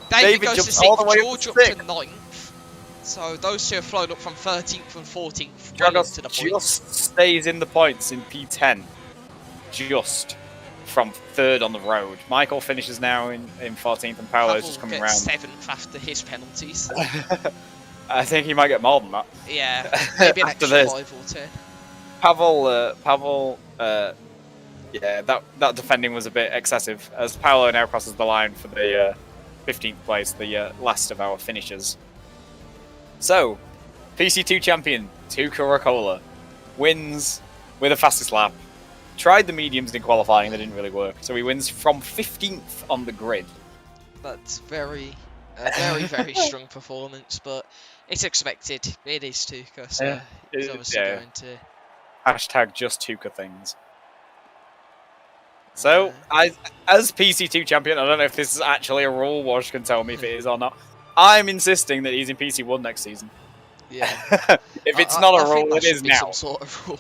David goes to sixth. George up to ninth. So those two have flown up from 13th and 14th. Dragos to the just stays in the points in P10. Just from third on the road. Michael finishes now in 14th, and Paolo's just coming around. 7th after his penalties. I think he might get more than that. Yeah, maybe an extra 5 or 10. Pavel, yeah, that defending was a bit excessive, as Paolo now crosses the line for the 15th place, the last of our finishers. So, PC2 champion, Tuka Rakola, wins with the fastest lap. Tried the mediums in qualifying, they didn't really work, so he wins from 15th on the grid. That's very strong performance, but it's expected. It is Tuka, so he's obviously going to... Hashtag just Tuka things. So, as PC2 champion, I don't know if this is actually a rule, Wash can tell me if it is or not. I'm insisting that he's in PC1 next season. Yeah. If it's not a rule, it is now. Some sort of rule.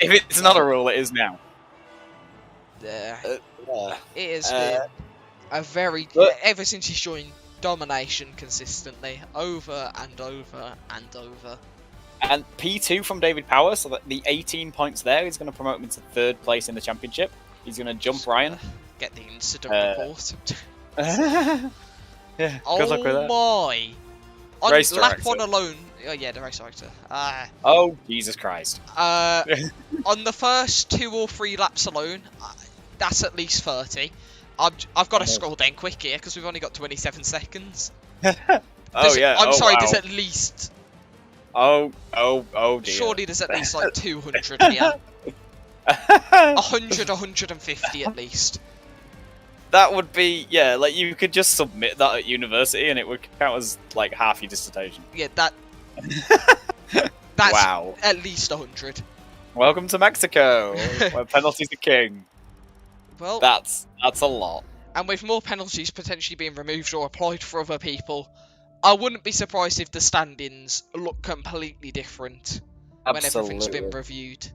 If it's not a rule, it is now. Yeah. It has been a very... ever since he's joined, domination consistently. Over and over and over. And P2 from David Power, so that the 18 points there is going to promote him into third place in the championship. He's going to jump Ryan. Get the incident report. Yeah, good luck with that. My! On race lap director. 1 alone... Oh yeah, the race director. Oh, Jesus Christ. On the first 2 or 3 laps alone, that's at least 30. I've got to scroll down quick here, because we've only got 27 seconds. I'm sorry, there's at least... Oh dear. Surely there's at least like 200 here. 100, 150 at least. That would be, yeah, like you could just submit that at university and it would count as like half your dissertation. Yeah, that's wow. At least 100. Welcome to Mexico, where penalties are king. Well, that's a lot. And with more penalties potentially being removed or applied for other people, I wouldn't be surprised if the standings look completely different when everything's been reviewed.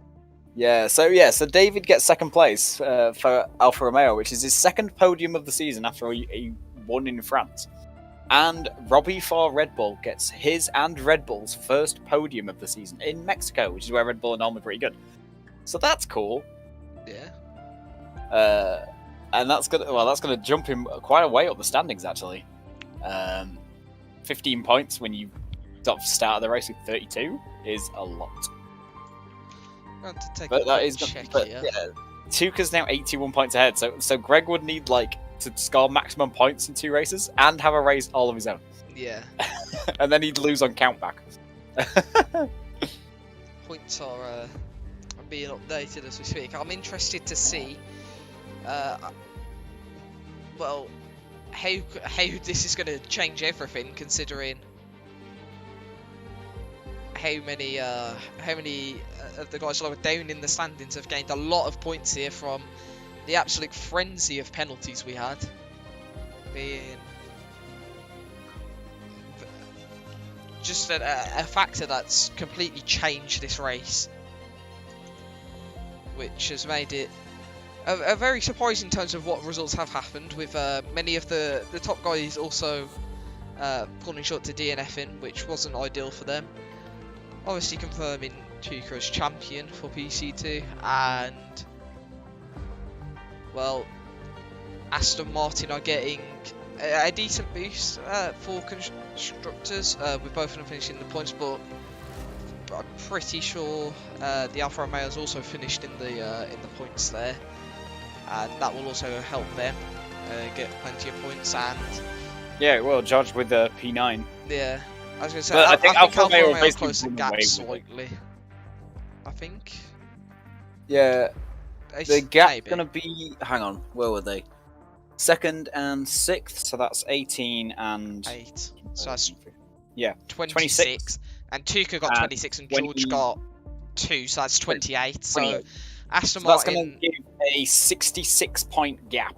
Yeah, so David gets second place for Alfa Romeo, which is his second podium of the season after he won in France. And Robbie for Red Bull gets his and Red Bull's first podium of the season in Mexico, which is where Red Bull are normally pretty good. So that's cool. Yeah. And that's gonna jump him quite a way up the standings actually. 15 points when you sort of start the race with 32 is a lot. Tuka's now 81 points ahead, so Greg would need to score maximum points in 2 races and have a race all of his own. Yeah. And then he'd lose on countback. Points are being updated as we speak. I'm interested to see how this is going to change everything, considering how many of the guys lower down in the standings have gained a lot of points here from the absolute frenzy of penalties we had. Being just a factor that's completely changed this race, which has made it very surprising in terms of what results have happened, with many of the top guys also falling short to DNFing, which wasn't ideal for them. Obviously confirming Tuka as champion for PC2, and well, Aston Martin are getting a decent boost for constructors, with both of them finishing the points, but I'm pretty sure the Alfa Romeo's also finished in the points there, and that will also help them get plenty of points. And yeah, well, judged with the P9. Yeah, I was going to say, but I think Alfa Romeo basically closed the gap slightly. I think. Yeah, the gap's maybe going to be... Hang on, where were they? 2nd and 6th, so that's 18 and... 8. So that's 26. And Tuka got 26 and George got 2, so that's 28. So 28. Aston So Martin... that's going to give a 66-point gap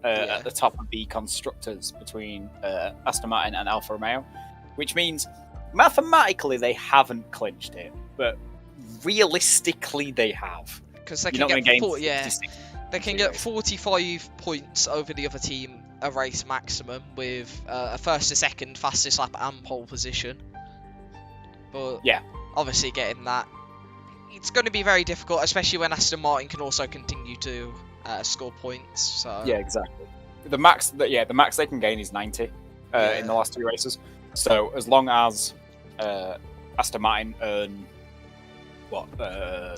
at the top of the constructors between Aston Martin and Alfa Romeo, which means mathematically they haven't clinched it, but realistically they have. Because they can get they can get 45 points over the other team a race maximum, with a first, a second, fastest lap and pole position. But yeah, obviously getting that, it's going to be very difficult, especially when Aston Martin can also continue to score points. So yeah, exactly. The max they can gain is 90 in the last 2 races. So as long as Aston Martin earn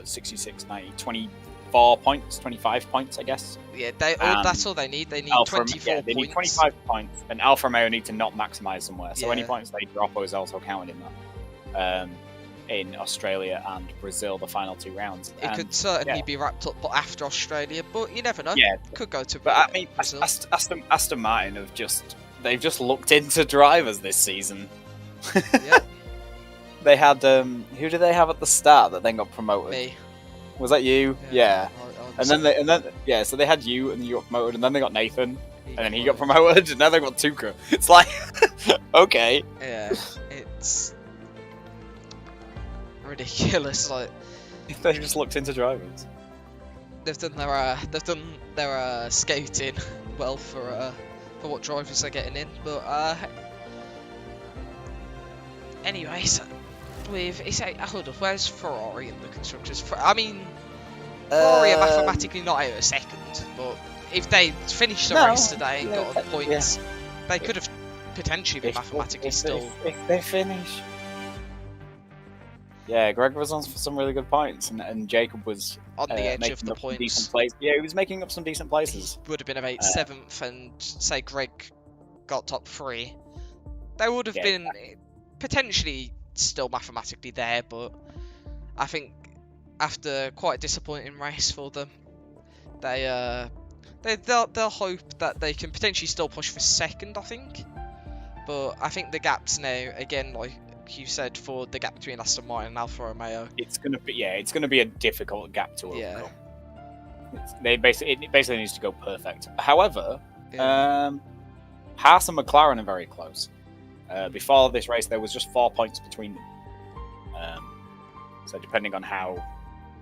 66, 90, 24 points, 25 points, I guess. Yeah, that's all they need. They need 24 points. They need 25 points, and Alfa Romeo need to not maximise somewhere. So any points they drop is also counted in that. In Australia and Brazil, the final 2 rounds. It could certainly be wrapped up after Australia, but you never know. Yeah, could go to. But I mean, Aston Martin they've just looked into drivers this season. Yeah. They had who did they have at the start that then got promoted? Me. Was that you? Yeah. I So they had you, and then you got promoted, and then they got Nathan, and then he got promoted, and now they got Tuka. It's like, okay. Yeah, it's ridiculous. Like, they just looked into drivers. They've done their scouting well for what drivers they're getting in, but anyways, hold on, where's Ferrari in the constructors? I mean, Ferrari are mathematically not out of second, but if they finished the race today and got the points, they could have potentially been mathematically still. If they finish. Yeah, Greg was on some really good points, and Jacob was on the edge of the points. Yeah, he was making up some decent places. He would have been about 7th, and say Greg got top 3. They would have been potentially still mathematically there, but I think after quite a disappointing race for them, they'll hope that they can potentially still push for 2nd, I think. But I think the gaps now, again, like you said, for the gap between Aston Martin and Alfa Romeo, it's gonna be a difficult gap to overcome. It basically needs to go perfect. However, Haas and McLaren are very close. Before this race, there was just 4 points between them. So depending on how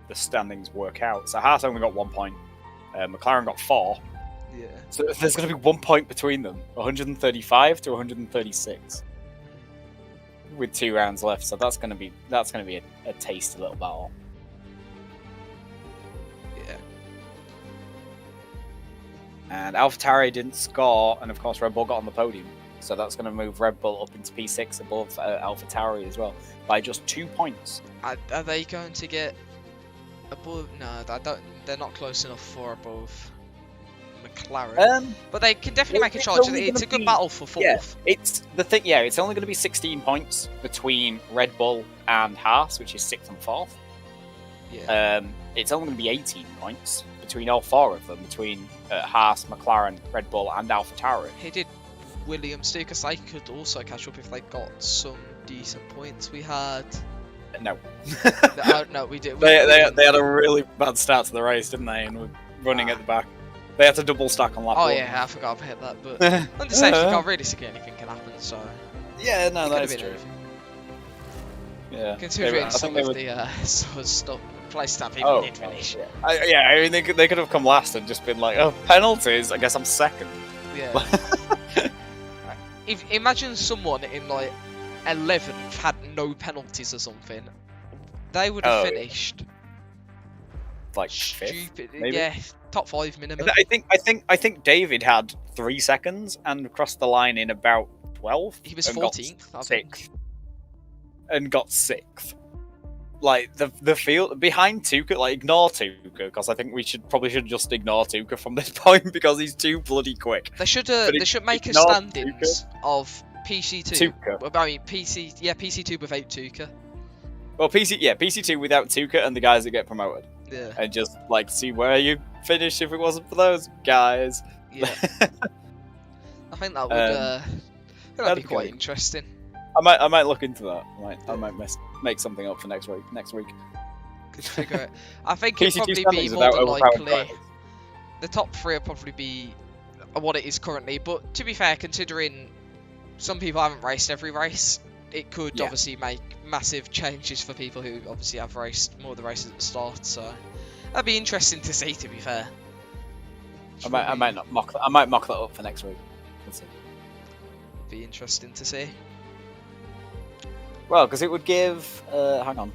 the standings work out, so Haas only got 1 point, McLaren got 4. Yeah. So there's going to be 1 point between them, 135 to 136, with 2 rounds left. So that's going to be a tasty little battle. Yeah. And AlphaTauri didn't score, and of course Red Bull got on the podium. So that's going to move Red Bull up into P6 above AlphaTauri as well by just 2 points. Are they going to get above? No, they're not close enough for above McLaren. But they can definitely make a charge. It's a good battle for 4th. Yeah, it's the thing. Yeah, it's only going to be 16 points between Red Bull and Haas, which is 6th and 4th. Yeah. It's only going to be 18 points between all 4 of them, between Haas, McLaren, Red Bull, and AlphaTauri. He did Williams too, because they could also catch up if they got some decent points. We had no. No, we did. They had a really bad start to the race, didn't they? And were running at the back. They had to double stack on lap 1. Oh yeah, I forgot about that. But on the safety car, realistically anything can happen. So yeah, no, that's true. Anything. Yeah, Considering some of the stuff place that people did finish. Yeah. I mean, they could have come last and just been like, oh, penalties. I guess I'm second. Yeah. Imagine someone in like 11th had no penalties or something. They would have finished like stupid. Fifth, maybe? Yeah, top 5 minimum. I think David had 3 seconds and crossed the line in about 12th. He was 14th, I think. 6th. And got 6th. Like the field behind Tuka, like ignore Tuka, because I think we probably should just ignore Tuka from this point because he's too bloody quick. They should make a standings of PC2. Tuka. I mean PC2 without Tuka. Well, PC2 without Tuka and the guys that get promoted. Yeah. And just like see where you finish if it wasn't for those guys. Yeah. I think that would that'd be quite interesting. I might look into that. I might make something up for next week. Could figure it. I think it'd probably be more than likely. The top 3 will probably be what it is currently. But to be fair, considering some people haven't raced every race, it could obviously make massive changes for people who obviously have raced more of the races at the start. So that'd be interesting to see. To be fair, I might mock that up for next week. We'll see. Be interesting to see. Well, because it would give. Hang on.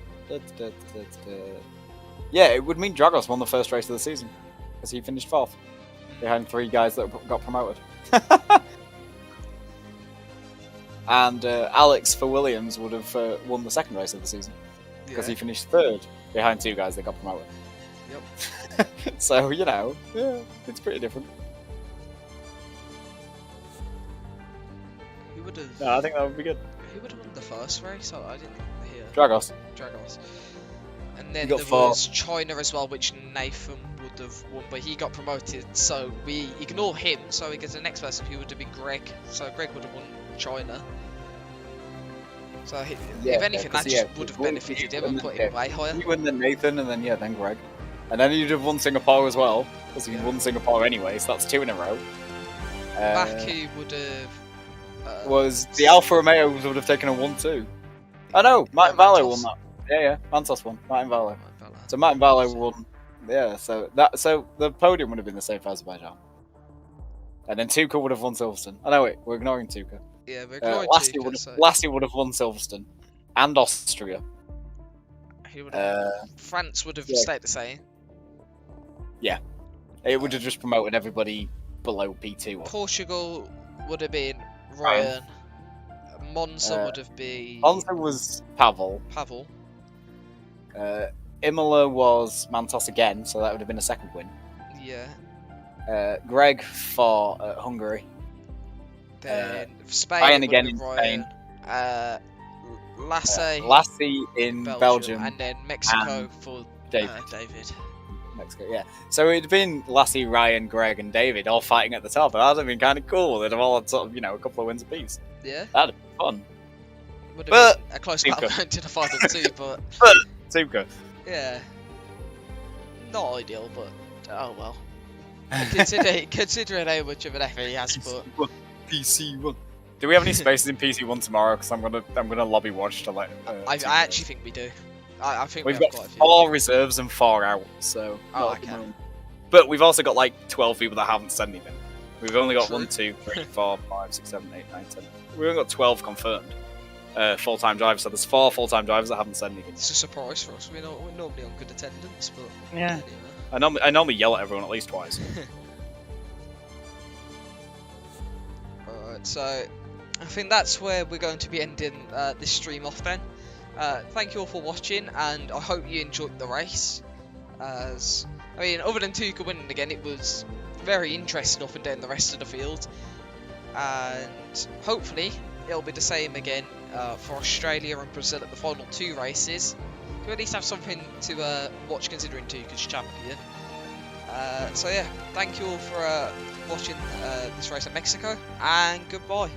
Yeah, it would mean Dragos won the first race of the season because he finished 4th behind 3 guys that got promoted. And Alex for Williams would have won the second race of the season because he finished 3rd behind 2 guys that got promoted. Yep. So it's pretty different. Who would have? No, I think that would be good. Who would have won the first race? I didn't hear. Dragos. And then there was China as well, which Nathan would have won, but he got promoted, so we ignore him. So we get to the next person, who would have been Greg. So Greg would have won China. So if anything, that just would have benefited him and put him way higher. He won then Nathan, and then Greg. And then he'd have won Singapore as well, because he won Singapore anyway, so that's 2 in a row. Baku would have... was the Alfa Romeo would have taken a 1-2. Oh no, Martin Vallo won that. Yeah, Mantos won. Martin Vallo. So Martin Vallo won. Yeah, so the podium would have been the same for Azerbaijan. And then Tuka would have won Silverstone. Oh no, wait, we're ignoring Tuka. Yeah, we're ignoring Lassie Tuka. Lassie would have won Silverstone. And Austria. He would have, France would have stayed the same. Yeah. It would have just promoted everybody below P2. Portugal would have been Ryan. Monza would have been... Monza was Pavel. Imola was Mantos again, so that would have been a 2nd win. Yeah. Greg for Hungary. Then Spain. Ryan again in Spain. Lassie in Belgium. And then Mexico for David. Mexico, yeah. So it'd been Lassie, Ryan, Greg, and David all fighting at the top. That'd have been kind of cool. They'd have all had sort of, a couple of wins apiece. Yeah. That'd have been fun. Would have been a close battle going to the final 2, but... Tuka. Yeah. Not ideal, but oh well. Considering how much of an effort he has put. PC1. Do we have any spaces in PC1 tomorrow? Because I'm gonna lobby watch to let. I actually think we do. I think we've got quite a few. 4 reserves and 4 out. So. Okay. But we've also got like 12 people that haven't said anything. We've only got 1, 2, 3, 4, 5, 6, 7, 8, 9, 10. We've only got 12 confirmed. Full-time drivers, so there's 4 full-time drivers that haven't said anything. It's a surprise for us. We're normally on good attendance, but yeah. Anyway. I normally yell at everyone at least twice. Alright, so I think that's where we're going to be ending this stream off then. Thank you all for watching, and I hope you enjoyed the race. Other than Tuka winning again, it was very interesting up and down the rest of the field, and hopefully it'll be the same again for Australia and Brazil at the final 2 races. To at least have something to watch, considering Tuka's champion. So yeah, thank you all for watching this race at Mexico, and goodbye.